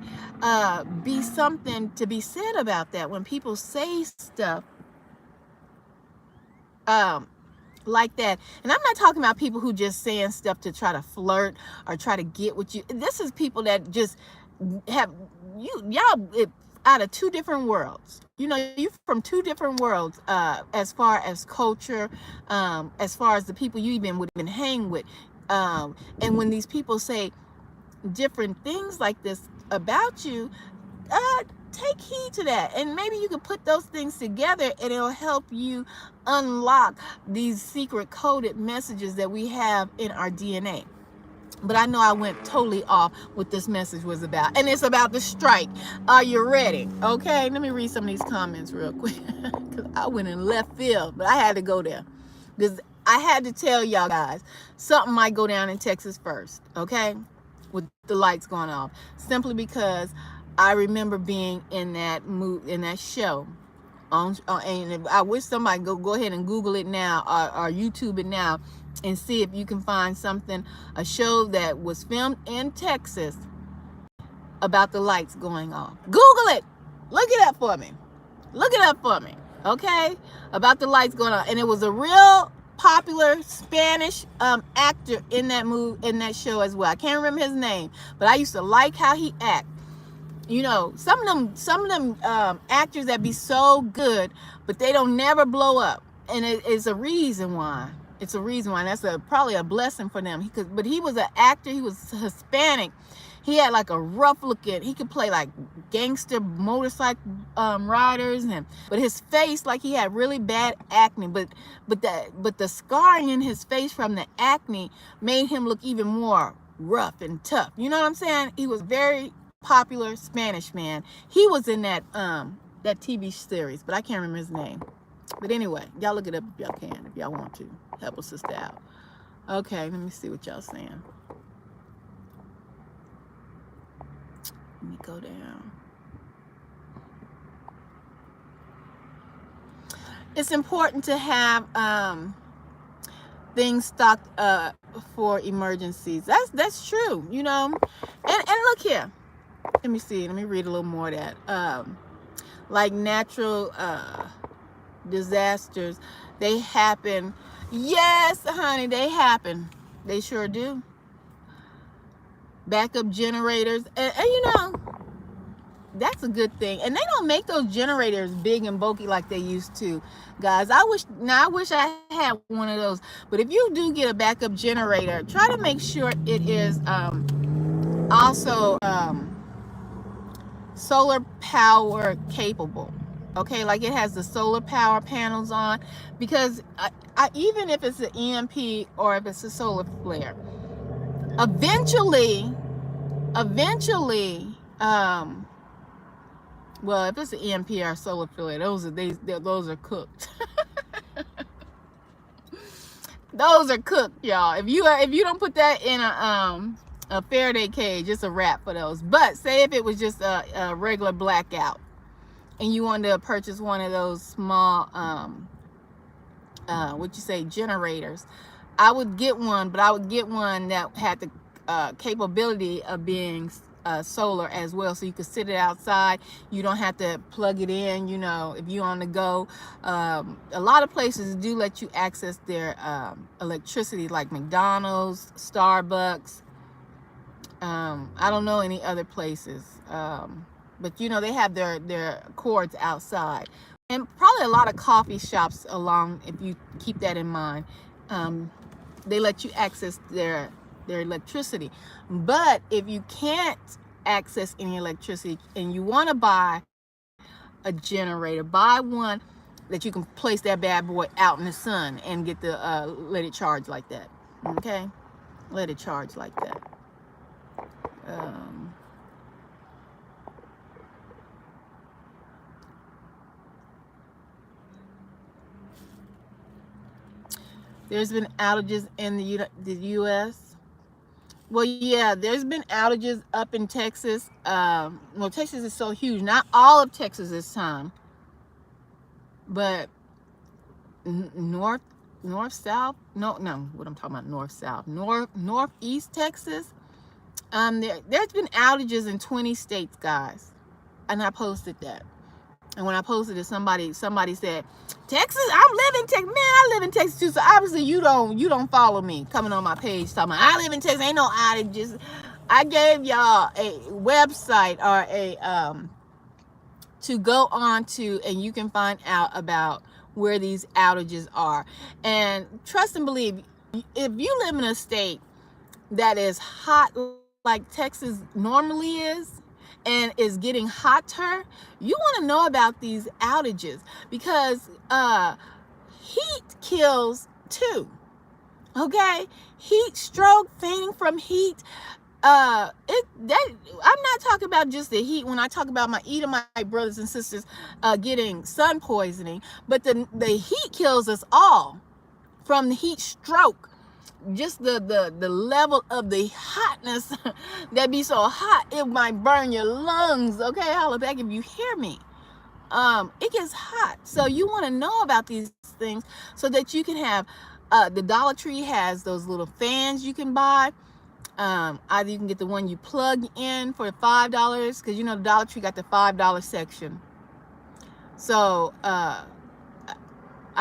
be something to be said about that. When people say stuff like that. And I'm not talking about people who just saying stuff to try to flirt or try to get with you. This is people that just have y'all out of two different worlds. You know, you from two different worlds, as far as culture, as far as the people you even would even hang with. And when these people say different things like this about you, take heed to that, and maybe you can put those things together and it'll help you unlock these secret coded messages that we have in our DNA. But I know I went totally off what this message was about, and it's about the strike. Are you ready? Okay, let me read some of these comments real quick because I went in left field, but I had to go there because I had to tell y'all guys something might go down in Texas first, okay, with the lights going off, simply because I remember being in that show and I wish somebody go ahead and Google it now, or YouTube it now, and see if you can find a show that was filmed in Texas about the lights going off. Google it. Look it up for me. Okay? About the lights going off. And it was a real popular Spanish actor in that show as well. I can't remember his name, but I used to like how he acted. You know, some of them actors that be so good, but they don't never blow up, and it's a reason why. It's a reason why. And that's probably a blessing for them. But he was an actor. He was Hispanic. He had like a rough looking. He could play like gangster motorcycle riders, but his face, like he had really bad acne. But the scarring in his face from the acne made him look even more rough and tough. You know what I'm saying? He was very popular Spanish man. He was in that TV series, but I can't remember his name. But anyway, y'all look it up if y'all can, if y'all want to help a sister out. Okay, let me see what y'all saying. Let me go down. It's important to have things stocked for emergencies. That's true, you know. And look here. Let me see. Let me read a little more of that. Like natural disasters, they happen. Yes, honey, they happen. They sure do. Backup generators, and you know, that's a good thing. And they don't make those generators big and bulky like they used to, guys. I wish I had one of those. But if you do get a backup generator, try to make sure it is also solar power capable. Okay, like it has the solar power panels on, because even if it's an EMP or if it's a solar flare, eventually, well, if it's an EMP or a solar flare, those are cooked. Those are cooked, y'all. If you don't put that in a Faraday cage, it's a wrap for those. But say if it was just a regular blackout, and you wanted to purchase one of those small generators, I would get one, but I would get one that had the capability of being solar as well, so you could sit it outside. You don't have to plug it in, you know, if you're on the go. A lot of places do let you access their electricity, like McDonald's, Starbucks. I don't know any other places, but you know, they have their cords outside, and probably a lot of coffee shops along, if you keep that in mind. They let you access their electricity. But if you can't access any electricity and you want to buy a generator, buy one that you can place that bad boy out in the sun and get the let it charge like that. Okay, let it charge like that. There's been outages in the U.S. Well, yeah, there's been outages up in Texas. Well, Texas is so huge. Not all of Texas this time, but north, south. No, what I'm talking about, north, south, northeast Texas. There's been outages in 20 states, guys, and I posted that. And when I posted it, somebody said, Texas, I'm living in Texas. Man, I live in Texas too. So obviously you don't follow me coming on my page talking about I live in Texas. Ain't no outages. I gave y'all a website or a to go on to, and you can find out about where these outages are. And trust and believe, if you live in a state that is hot like Texas normally is and is getting hotter, you want to know about these outages because heat kills too. Okay, heat stroke, fainting from heat. It that I'm not talking about just the heat when I talk about my Edomite brothers and sisters getting sun poisoning, but the heat kills us all from the heat stroke. Just the level of the hotness that be so hot it might burn your lungs. Okay, holla back if you hear me. It gets hot, so you want to know about these things so that you can have the Dollar Tree has those little fans you can buy. Either you can get the one you plug in for $5 because you know the Dollar Tree got the $5 section. So I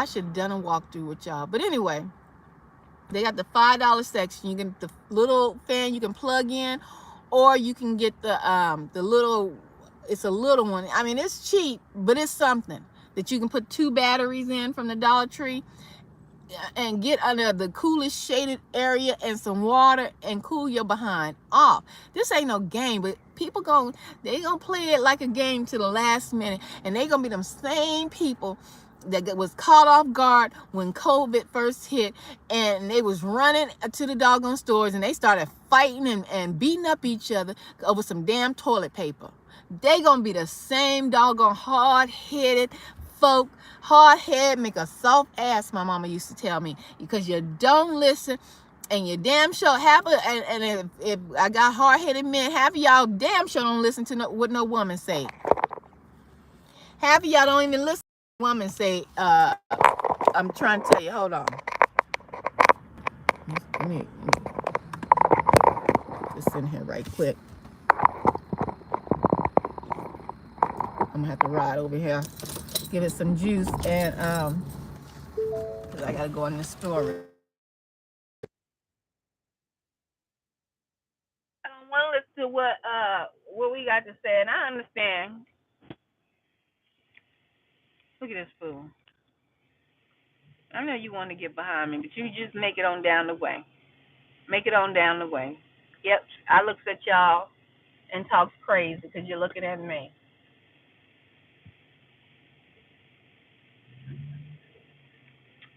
should have done a walkthrough with y'all, but anyway, they got the $5 section. You can the little fan you can plug in, or you can get the little. It's a little one. I mean, it's cheap, but it's something that you can put 2 batteries in from the Dollar Tree and get under the coolest shaded area and some water and cool your behind off. This ain't no game, but people they gonna play it like a game to the last minute, and they gonna be them same people that was caught off guard when COVID first hit, and they was running to the doggone stores and they started fighting and beating up each other over some damn toilet paper. They gonna be the same doggone hard-headed folk. Hard head make a soft ass, my mama used to tell me, because you don't listen, and you damn sure and if I got hard-headed men, half of y'all damn sure don't listen to what no woman say. Half of y'all don't even listen to woman say. I'm trying to tell you. Hold on. Let me just in here right quick. I'm gonna have to ride over here, give it some juice, and cause I gotta go in the store. I don't want to listen to what we got to say, and I understand. Look at this fool. I know you want to get behind me, but you just make it on down the way. Make it on down the way. Yep, I looks at y'all and talks crazy because you're looking at me.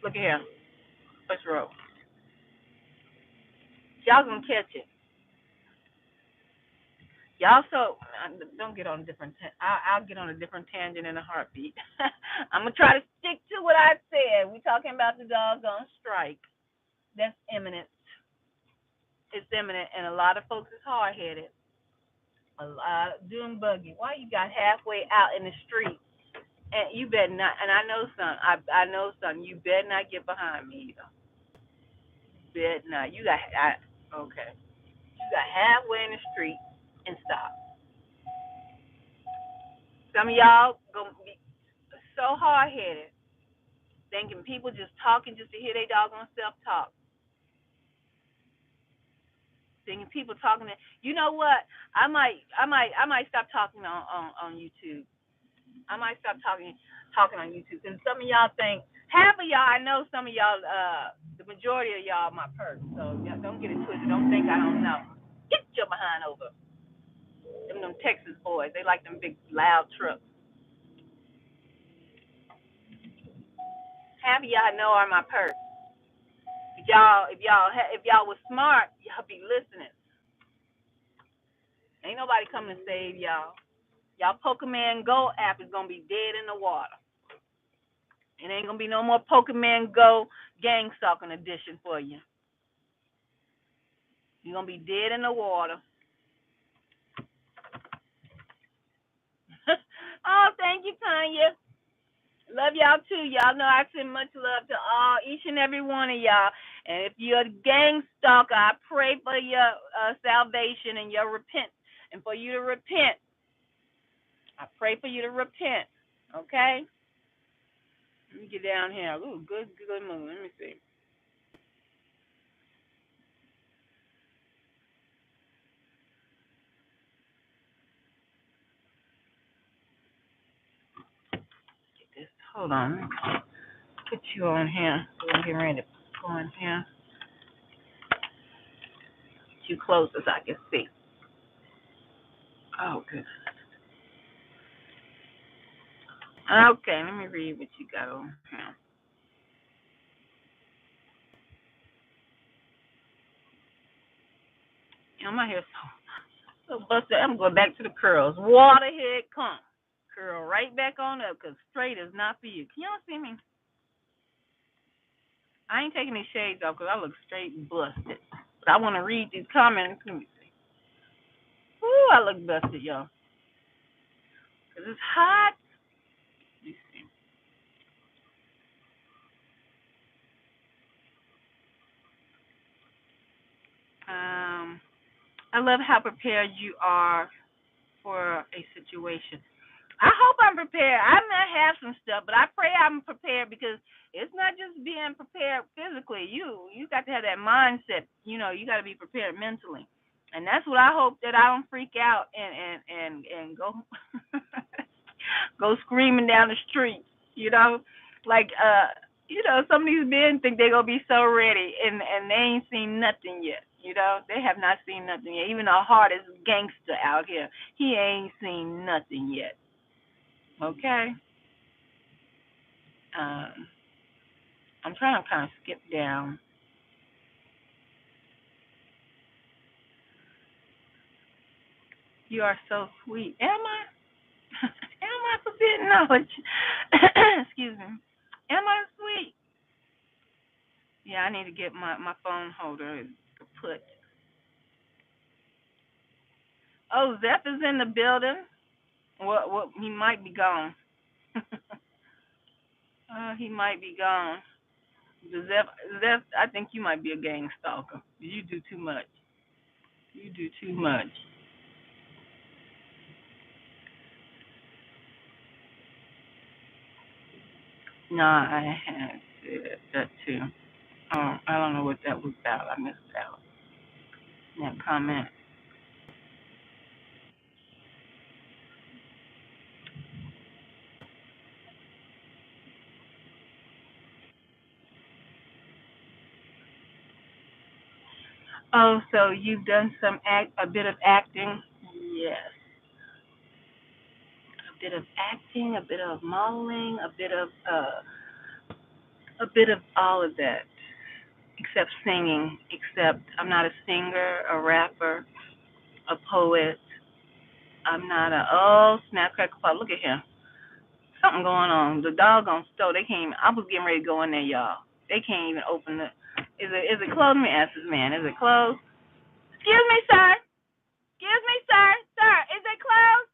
Look at here. Let's roll. Y'all gonna catch it. Y'all so don't get on a different. I'll get on a different tangent in a heartbeat. I'm gonna try to stick to what I said. We talking about the doggone strike. That's imminent. It's imminent, and a lot of folks is hard headed. A lot doing buggy. Why you got halfway out in the street? And you better not. And I know some. I know some. You better not get behind me either. Bet not. You got. Okay. You got halfway in the street and stop. Some of y'all gonna be so hard headed, thinking people just talking just to hear they doggone self talk. Thinking people talking to you know what? I might stop talking on YouTube. I might stop talking on YouTube because some of y'all think half of y'all I know some of y'all the majority of y'all my perks. So y'all don't get it twisted. Don't think I don't know. Get your behind over. Them Texas boys. They like them big loud trucks. Half of y'all know are my perks. If y'all was smart, y'all be listening. Ain't nobody coming to save y'all. Y'all Pokemon Go app is gonna be dead in the water. It ain't gonna be no more Pokemon Go gang stalking edition for you. You're gonna be dead in the water. Oh, thank you, Tanya. Love y'all too. Y'all know I send much love to each and every one of y'all. And if you're a gang stalker, I pray for your salvation and your repent, and for you to repent. I pray for you to repent. Okay? Let me get down here. Ooh, good move. Let me see. Get this. Hold on. Let me put you on here. I'm getting ready to go in here. Get you closer so I can see. Oh, good. Okay, let me read what you got on here. My hair's so busted. I'm going back to the curls. Water, here it comes. Curl right back on up because straight is not for you. Can y'all see me? I ain't taking these shades off because I look straight busted. But I want to read these comments. Let me see. Ooh, I look busted, y'all. Because it's hot. Let me see. I love how prepared you are for a situation. I hope I'm prepared. I might have some stuff, but I pray I'm prepared because it's not just being prepared physically. You got to have that mindset. You got to be prepared mentally, and that's what I hope that I don't freak out and go go screaming down the street. You know, like some of these men think they're gonna be so ready, and they ain't seen nothing yet. They have not seen nothing yet. Even the hardest gangster out here, he ain't seen nothing yet. Okay. Um, I'm trying to kind of skip down. You are so sweet. Am I? Am I forbidden knowledge? Excuse me. Am I sweet? Yeah, I need to get my phone holder kaput. Oh, Zeph is in the building. Well, he might be gone. He might be gone. Zeph, I think you might be a gang stalker. You do too much. You do too much. No, I had said that too. I don't know what that was about. I missed out that comment. Oh, so you've done a bit of acting? Yes, a bit of acting, a bit of modeling, a bit of all of that, except singing. Except I'm not a singer, a rapper, a poet. I'm not a snap crackle pop. Look at him. Something going on. The doggone store. They can't. Even, I was getting ready to go in there, y'all. They can't even open the. Is it closed? Let me ask this man. Is it closed? Excuse me, sir. Excuse me, sir. Sir, is it closed?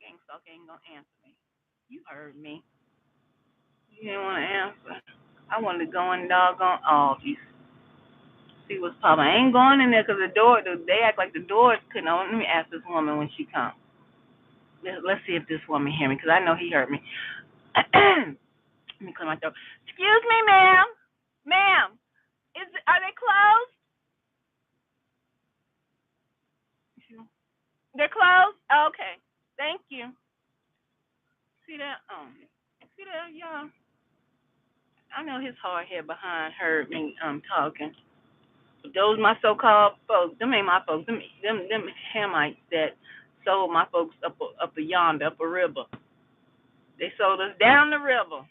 Gangsta ain't gonna answer me. You heard me. You didn't want to answer. I wanted to go in doggone Aldi's. See what's poppin'. I ain't going in there because they act like the doors couldn't open. Let me ask this woman when she comes. Let's see if this woman hear me because I know he heard me. Let me clear my throat. Excuse me, ma'am. Ma'am, are they closed? They're closed? Okay. Thank you. See that? See that, y'all? I know his hard head behind heard me talking. But those my so called folks, them ain't my folks. Them Hamites that sold my folks up a yonder, up a river. They sold us down the river.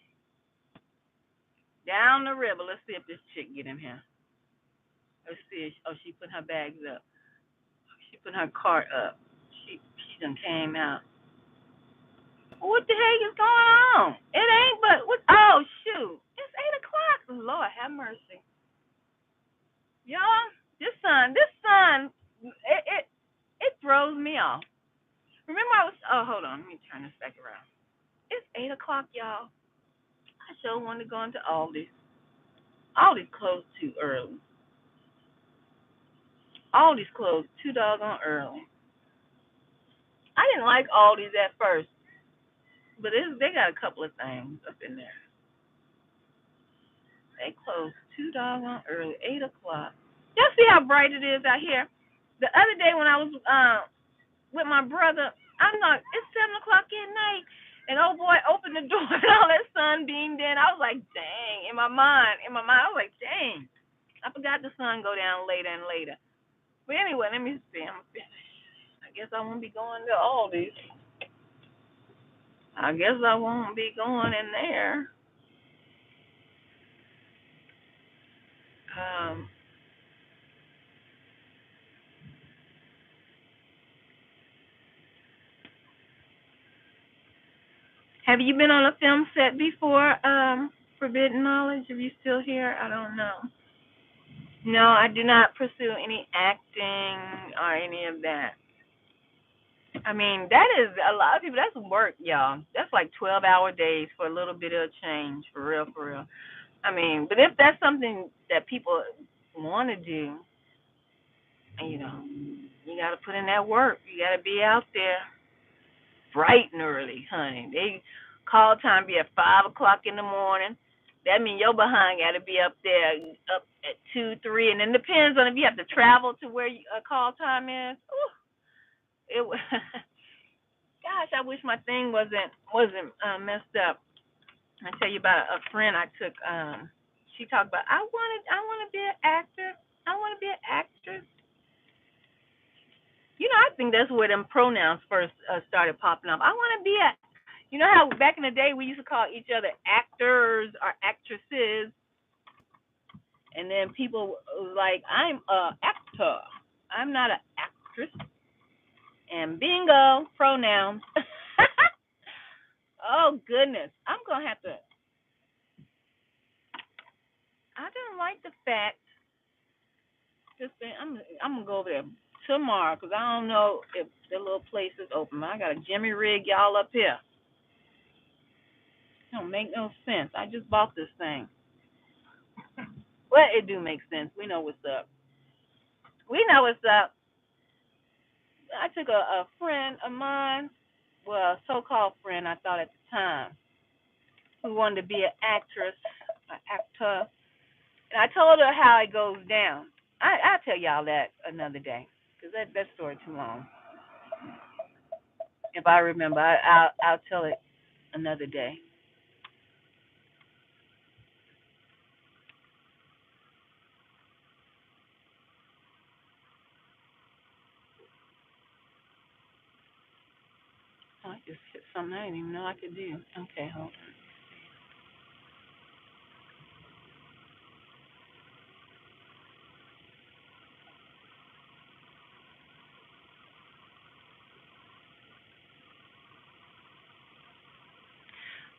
Down the river. Let's see if this chick get in here. Let's see. Oh, she put her bags up. She put her cart up. She done came out. What the heck is going on? It ain't but what? Oh shoot! It's 8 o'clock. Lord have mercy, y'all. This sun, it throws me off. Remember I was. Oh, hold on. Let me turn this back around. It's 8 o'clock, y'all. I sure want to go into Aldi's. Aldi's closed too early. Aldi's closed too doggone early. I didn't like Aldi's at first. But they got a couple of things up in there. They close too doggone early, 8 o'clock. Y'all see how bright it is out here? The other day when I was with my brother, I'm like, it's 7 o'clock at night, and old boy opened the door and all that sun beamed in. I was like, dang. In my mind, I was like, dang. I forgot the sun go down later and later. But anyway, let me see. I'm finished. I guess I won't be going to all these. I guess I won't be going in there. Um, have you been on a film set before? Forbidden Knowledge. Are you still here? I don't know. No, I do not pursue any acting or any of that. I mean, that is a lot of people. That's work, y'all. That's like 12-hour days for a little bit of change, for real, for real. I mean, but if that's something that people want to do, you got to put in that work. You got to be out there bright and early, honey. They call time be at 5 o'clock in the morning. That means your behind got to be up there up at 2, 3, and then depends on if you have to travel to where call time is. Ooh, it gosh, I wish my thing wasn't messed up. I tell you about a friend I took. She talked about I want to be an actor. I want to be an actress. I think that's where them pronouns first started popping up. I want to be a. You know how back in the day we used to call each other actors or actresses, and then people was like, I'm a actor. I'm not an actress. And bingo, pronouns. Oh goodness, I'm gonna have to. I don't like the fact. I'm gonna go over there tomorrow because I don't know if the little place is open. I got a Jimmy rig y'all up here. It don't make no sense. I just bought this thing. Well, it do make sense. We know what's up. We know what's up. I took a friend of mine, well, a so-called friend I thought at the time, who wanted to be an actress, an actor, and I told her how it goes down. I'll tell y'all that another day because that story too long. If I remember, I'll tell it another day. Oh, I just hit something I didn't even know I could do. Okay, hold on.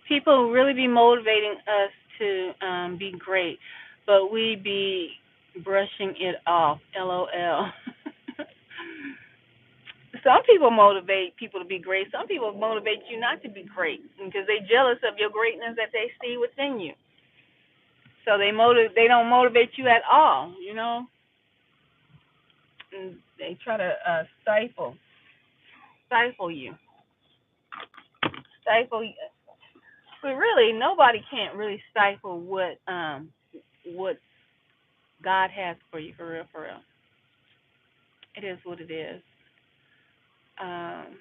People really be motivating us to be great, but we be brushing it off. LOL. Some people motivate people to be great. Some people motivate you not to be great because they're jealous of your greatness that they see within you. So they don't motivate you at all. And they try to stifle you, stifle you. But really, nobody can't really stifle what God has for you, for real, for real. It is what it is. Um,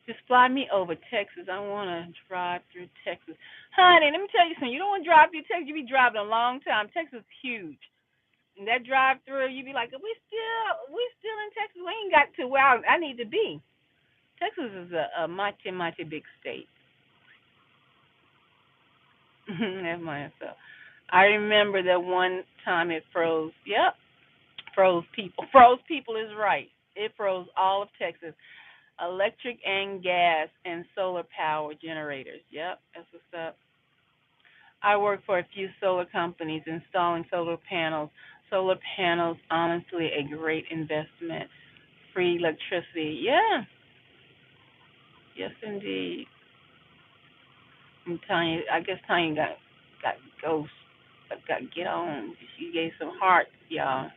just fly me over Texas. I want to drive through Texas, honey. Let me tell you something. You don't want to drive through Texas. You be driving a long time. Texas is huge. And that drive through, you be like, we still in Texas. We ain't got to where I need to be. Texas is a mighty, mighty big state. That's myself. I remember that one time it froze. Yep, froze people. Froze people is right. It froze all of Texas. Electric and gas and solar power generators. Yep, that's what's up. I work for a few solar companies installing solar panels. Solar panels, honestly, a great investment. Free electricity. Yeah, yes, indeed. I'm telling you, I guess Tanya got ghost. I've got to get on. She gave some hearts, y'all.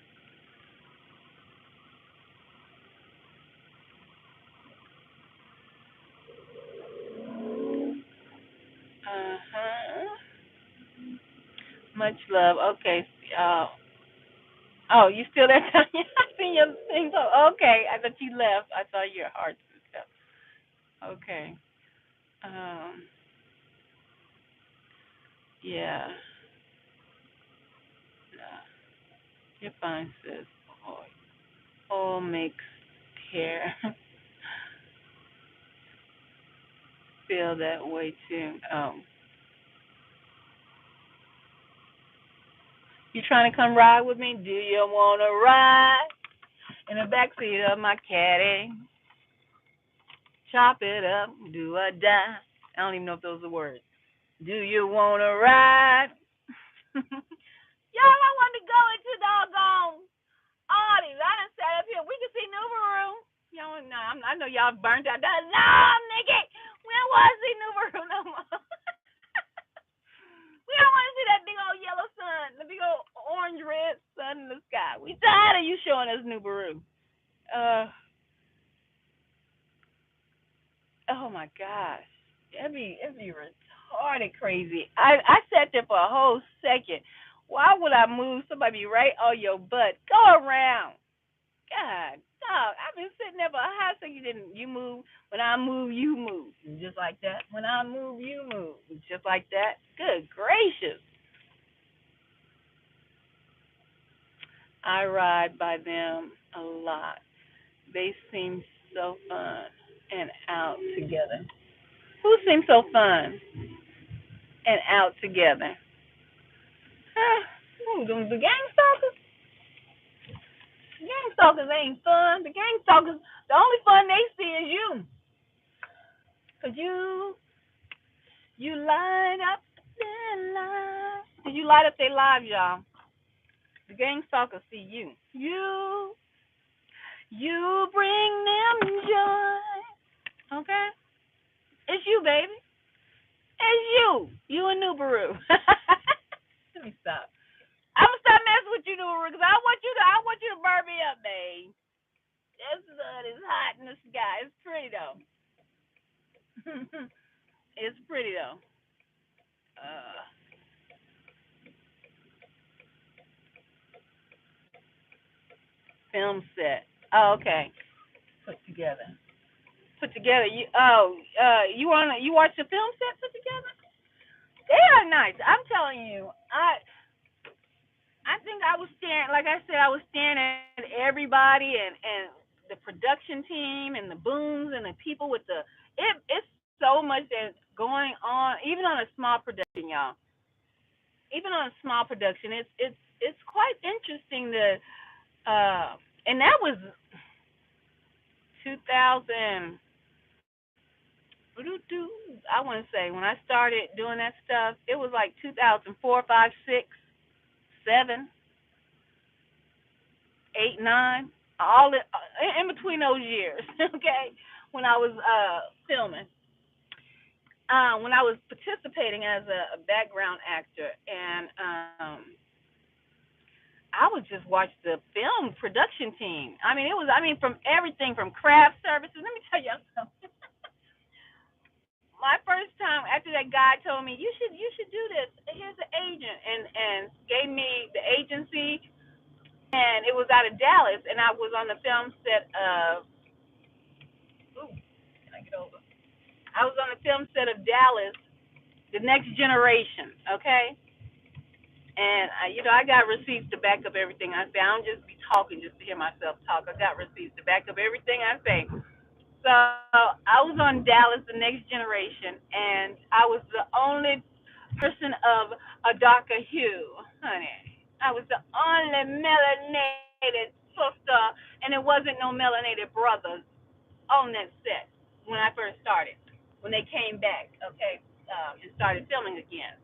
Uh-huh. Much love. Okay. Uh, oh, you still there, Tanya? I seen your thing. Okay. I thought you left. I saw your hearts and stuff. Okay. Um, yeah. No. You're fine, sis. Oh, all makes hair feel that way too. You trying to come ride with me? Do you want to ride in the backseat of my caddy? Chop it up, do or die. I don't even know if those are words. Do you want to ride? Y'all, I want to go into doggone Audie's. I done sat up here. We can see Nubaru. Y'all, no, I know y'all burnt out. No, Nikki, we don't want to see Nubaru no more. We don't want to see that big old yellow sun, the big old orange red sun in the sky. We tired of you showing us Nubaru. Uh, oh my gosh, it'd be retarded crazy. I sat there for a whole second. Why would I move? Somebody be right on your butt. Go around. God, dog. I've been sitting there for a hot second. You move. When I move, you move. Just like that. When I move, you move. Just like that. Good gracious. I ride by them a lot. They seem so fun and out together. Who seems so fun and out together? Huh? The gang stalkers? Gang stalkers ain't fun. The gang stalkers, the only fun they see is you. Cause you light up their lives. Cause you light up their lives, y'all. The gang stalkers see you. You bring them joy. Okay? It's you, baby. It's you. You and Nubaru. Let me stop. I'm gonna stop messing with you, Nubaru, because I want you to burn me up, babe. This sun is hot in the sky. It's pretty though. It's pretty though. Uh, film set. Oh, okay. Put together. Put together. You watch the film set put together? They are nice. I'm telling you. I think I was staring, like I said, I was staring at everybody and the production team and the booms and the people with it's so much that's going on, even on a small production, y'all. Even on a small production, it's quite interesting to, and that was 2000. I want to say when I started doing that stuff, it was like 2004, 5, 6, 7, 8, 9, all in between those years. Okay, when I was filming, when I was participating as a background actor, and I would just watch the film production team. From everything from craft services. Let me tell you something. My first time after that guy told me you should do this. Here's the agent and gave me the agency, and it was out of Dallas, and I was on the film set of. Ooh, can I get over? I was on the film set of Dallas, The Next Generation. Okay, and I got receipts to back up everything I say. I don't just be talking just to hear myself talk. I got receipts to back up everything I say. So I was on Dallas, The Next Generation, and I was the only person of a darker hue, honey. I was the only melanated sister, and it wasn't no melanated brothers on that set when I first started. When they came back, okay, and started filming again.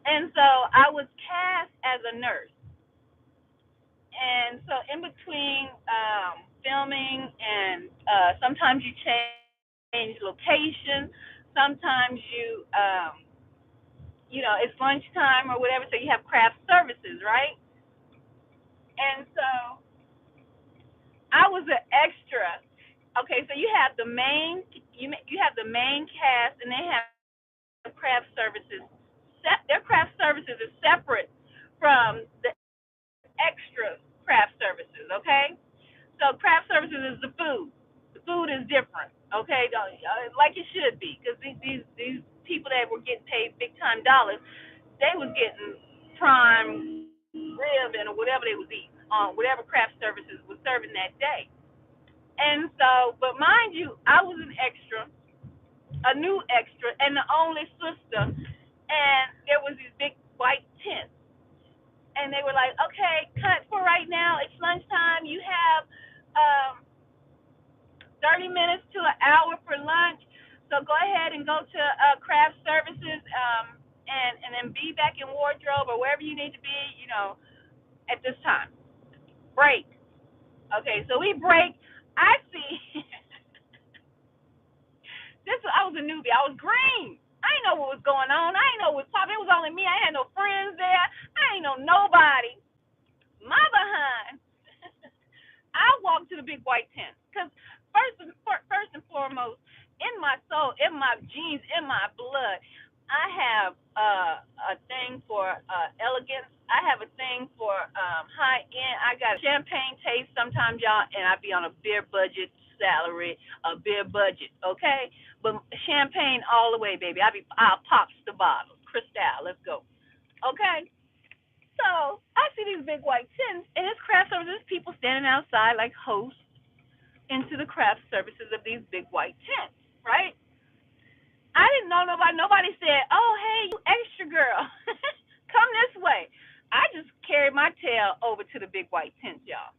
And so I was cast as a nurse. And so in between filming and sometimes you change location, sometimes it's lunchtime or whatever, so you have craft services, right? And so I was an extra. Okay, so you have the main you have the main cast, and they have craft services. Their craft services is separate from the extra craft services. Okay, so craft services is the food. The food is different. Okay, like it should be, because these people that were getting paid big time dollars, they was getting prime rib and whatever they was eating on whatever craft services was serving that day. And so, but mind you, I was an extra, a new extra, and the only sister. And there was these big white tents, and they were like, "Okay, cut for right now. It's lunchtime. You have 30 minutes to an hour for lunch. So go ahead and go to craft services, and then be back in wardrobe or wherever you need to be, at this time. Break. Okay, so we break. I see." I was a newbie. I was green. I didn't know what was going on. I didn't know what was popping. It was only me. I had no friends there. I didn't know nobody. My behind. I walked to the big white tent because first and foremost, in my soul, in my genes, in my blood, I have a thing for elegance. I have a thing for high end. I got a champagne taste sometimes, y'all, and I be on a beer budget salary, a beer budget, okay? But champagne all the way, baby. I'll pop the bottle. Cristal, let's go. Okay? So I see these big white tents, and it's craft services, people standing outside like hosts into the craft services of these big white tents, right? I didn't know nobody. Nobody said, "Oh, hey, you extra girl, come this way." I just carried my tail over to the big white tents, y'all.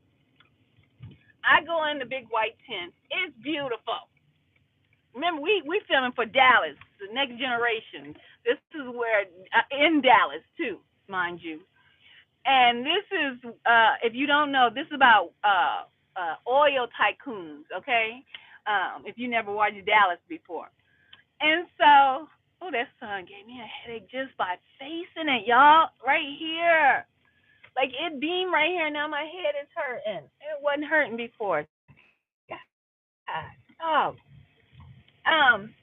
I go in the big white tents. It's beautiful. Remember, we filming for Dallas, the next generation. This is where in Dallas too, mind you. And this is, if you don't know, this is about oil tycoons. Okay, if you never watched Dallas before. And so, oh, that sun gave me a headache just by facing it, y'all. Right here. Like it beamed right here. Now my head is hurting. It wasn't hurting before. God. Oh. Um.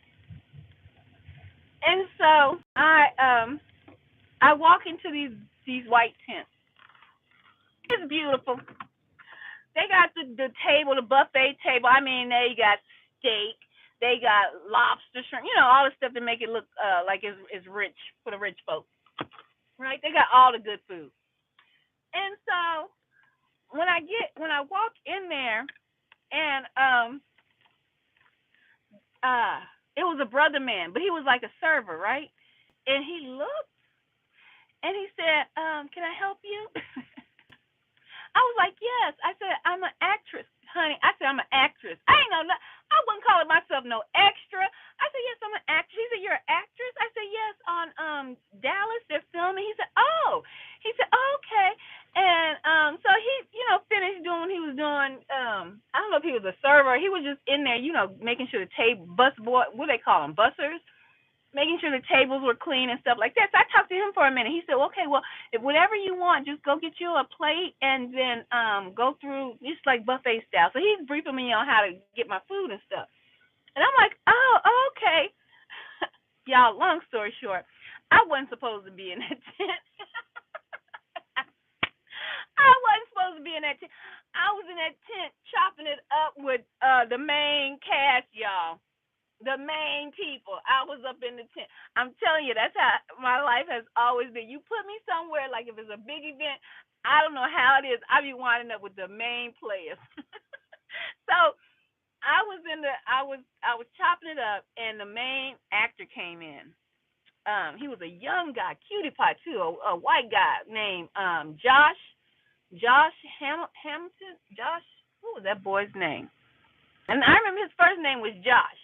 And so I walk into these white tents. It's beautiful. They got the table, the buffet table. I mean, they got steak. They got lobster, shrimp. All the stuff to make it look like it's rich for the rich folks. Right? They got all the good food. And so when I walk in there, and it was a brother man, but he was like a server, right? And he looked and he said, "Can I help you?" I was like, "Yes." I said, "I'm an actress, honey." I said, "I'm an actress." I ain't know. I wasn't calling myself no extra. I said, "Yes, I'm an actress." He said, "You're an actress?" I said, "Yes, on Dallas, they're filming." He said, "Oh." He said, "Oh, okay." And so he, finished doing what he was doing. I don't know if he was a server. He was just in there, making sure the table bus boy, what do they call them, bussers, making sure the tables were clean and stuff like that. So I talked to him for a minute. He said, "Okay, well, if whatever you want, just go get you a plate and then go through just like buffet style." So he's briefing me on how to get my food and stuff. And I'm like, "Oh, okay." Y'all, long story short, I wasn't supposed to be in that tent. I wasn't supposed to be in that tent. I was in that tent chopping it up with the main cast, y'all. The main people. I was up in the tent. I'm telling you, that's how my life has always been. You put me somewhere, like if it's a big event, I don't know how it is. I be winding up with the main players. So I was chopping it up, and the main actor came in. He was a young guy, cutie pie too, a white guy named Josh Hamilton. Josh, what was that boy's name? And I remember his first name was Josh.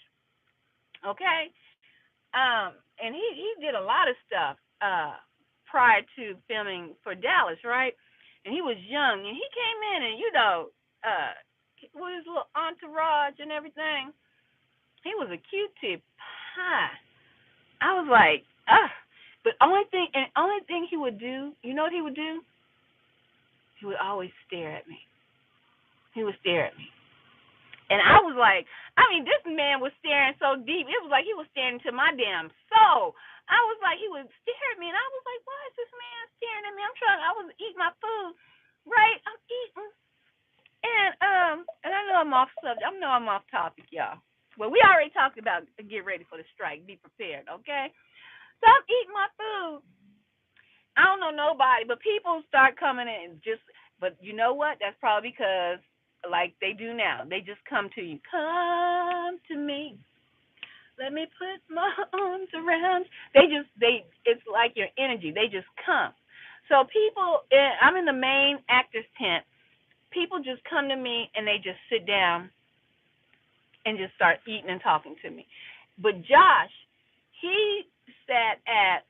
Okay, and he did a lot of stuff prior to filming for Dallas, right? And he was young, and he came in, and with his little entourage and everything, he was a cutie pie. I was like, ugh. But only thing he would do, you know what he would do? He would always stare at me. He would stare at me. And I was like, I mean, this man was staring so deep. It was like he was staring into my damn soul. I was like, he would stare at me, and I was like, why is this man staring at me? I was eating my food, right? I'm eating, and I know I'm off subject. I know I'm off topic, y'all. Well, we already talked about get ready for the strike. Be prepared, okay? So I'm eating my food. I don't know nobody, but people start coming in just. But you know what? That's probably because, like they do now, they just come to you. Come to me. Let me put my arms around. It's like your energy. They just come. So people, I'm in the main actor's tent. People just come to me and they just sit down and just start eating and talking to me. But Josh, he sat at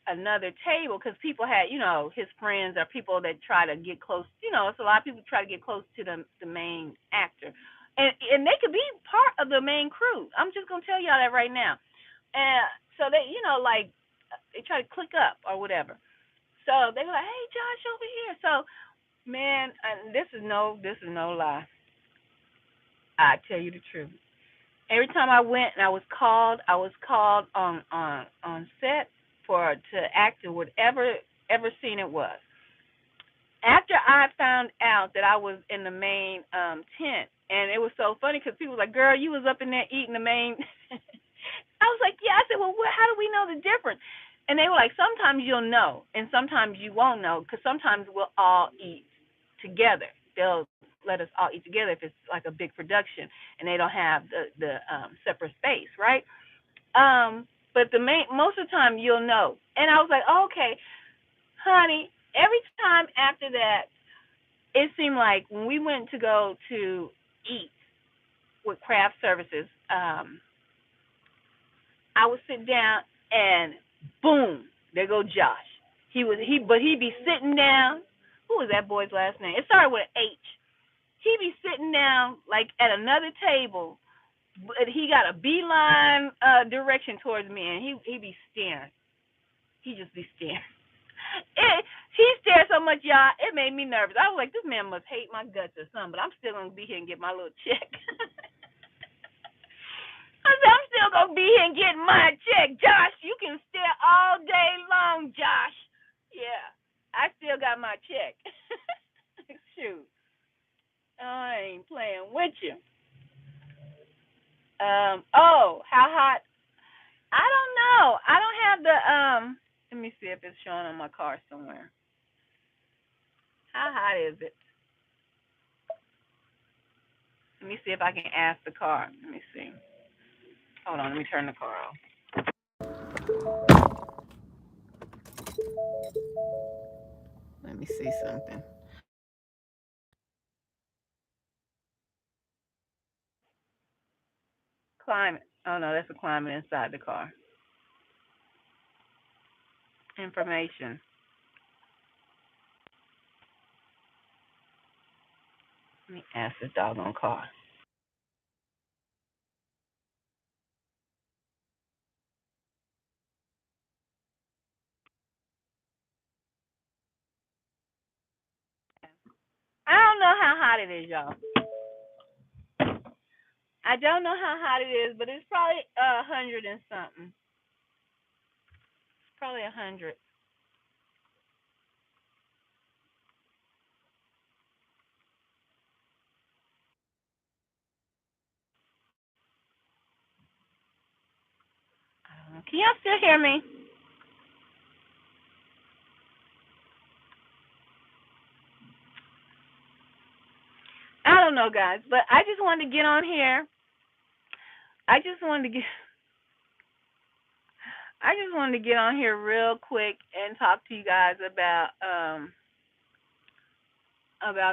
another table because people had, his friends or people that try to get close. It's a lot of people try to get close to the main actor, and they could be part of the main crew. I'm just gonna tell y'all that right now. And so they, like they try to click up or whatever. So they were like, "Hey, Josh, over here." So man, this is no lie. I tell you the truth. Every time I went and I was called on set to act in whatever ever scene it was. After I found out that I was in the main tent, and it was so funny because people were like, "Girl, you was up in there eating the main." I was like, "Yeah." I said, "Well, how do we know the difference?" And they were like, "Sometimes you'll know, and sometimes you won't know, because sometimes we'll all eat together. They'll let us all eat together if it's like a big production and they don't have the separate space, right? But most of the time you'll know." And I was like, oh, "Okay, honey." Every time after that, it seemed like when we went to go to eat with craft services, I would sit down and boom, there go Josh. But he'd be sitting down. Who was that boy's last name? It started with an H. He'd be sitting down like at another table, but he got a beeline direction towards me, and he'd be staring. He'd just be staring. He stared so much, y'all, it made me nervous. I was like, this man must hate my guts or something, but I'm still gonna be here and get my little check. I said, I'm still gonna be here and get my check. Josh, you can stare all day long, Josh. Yeah, I still got my check. Shoot. I ain't playing with you. How hot? I don't know. I don't have the. Let me see if it's showing on my car somewhere. How hot is it? Let me see if I can ask the car. Let me see. Hold on. Let me turn the car off. Let me see something. Climate. Oh no, that's a climate inside the car. Information. Let me ask this doggone car. I don't know how hot it is, y'all. I don't know how hot it is, but it's probably 100 and something. It's probably 100. I don't know. Can y'all still hear me? I don't know, guys, but I just wanted to get on here. I just wanted to get. I just wanted to get on here real quick and talk to you guys about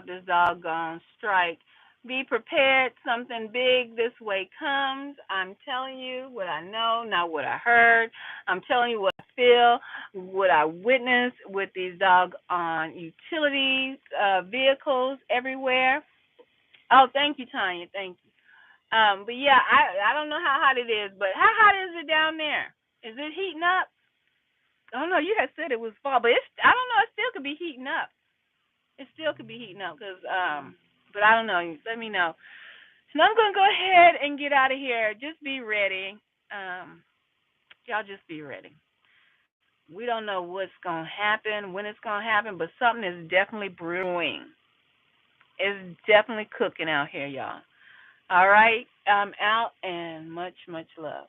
this doggone strike. Be prepared. Something big this way comes. I'm telling you what I know, not what I heard. I'm telling you what I feel, what I witnessed with these doggone utilities, vehicles everywhere. Oh, thank you, Tanya. Thank you. But yeah, I don't know how hot it is, but how hot is it down there? Is it heating up? Oh no, you had said it was fall, but I don't know. It still could be heating up. It still could be heating up because but I don't know. Let me know. So I'm gonna go ahead and get out of here. Just be ready. Y'all just be ready. We don't know what's gonna happen, when it's gonna happen, but something is definitely brewing. It's definitely cooking out here, y'all. All right, I'm out and much, much love.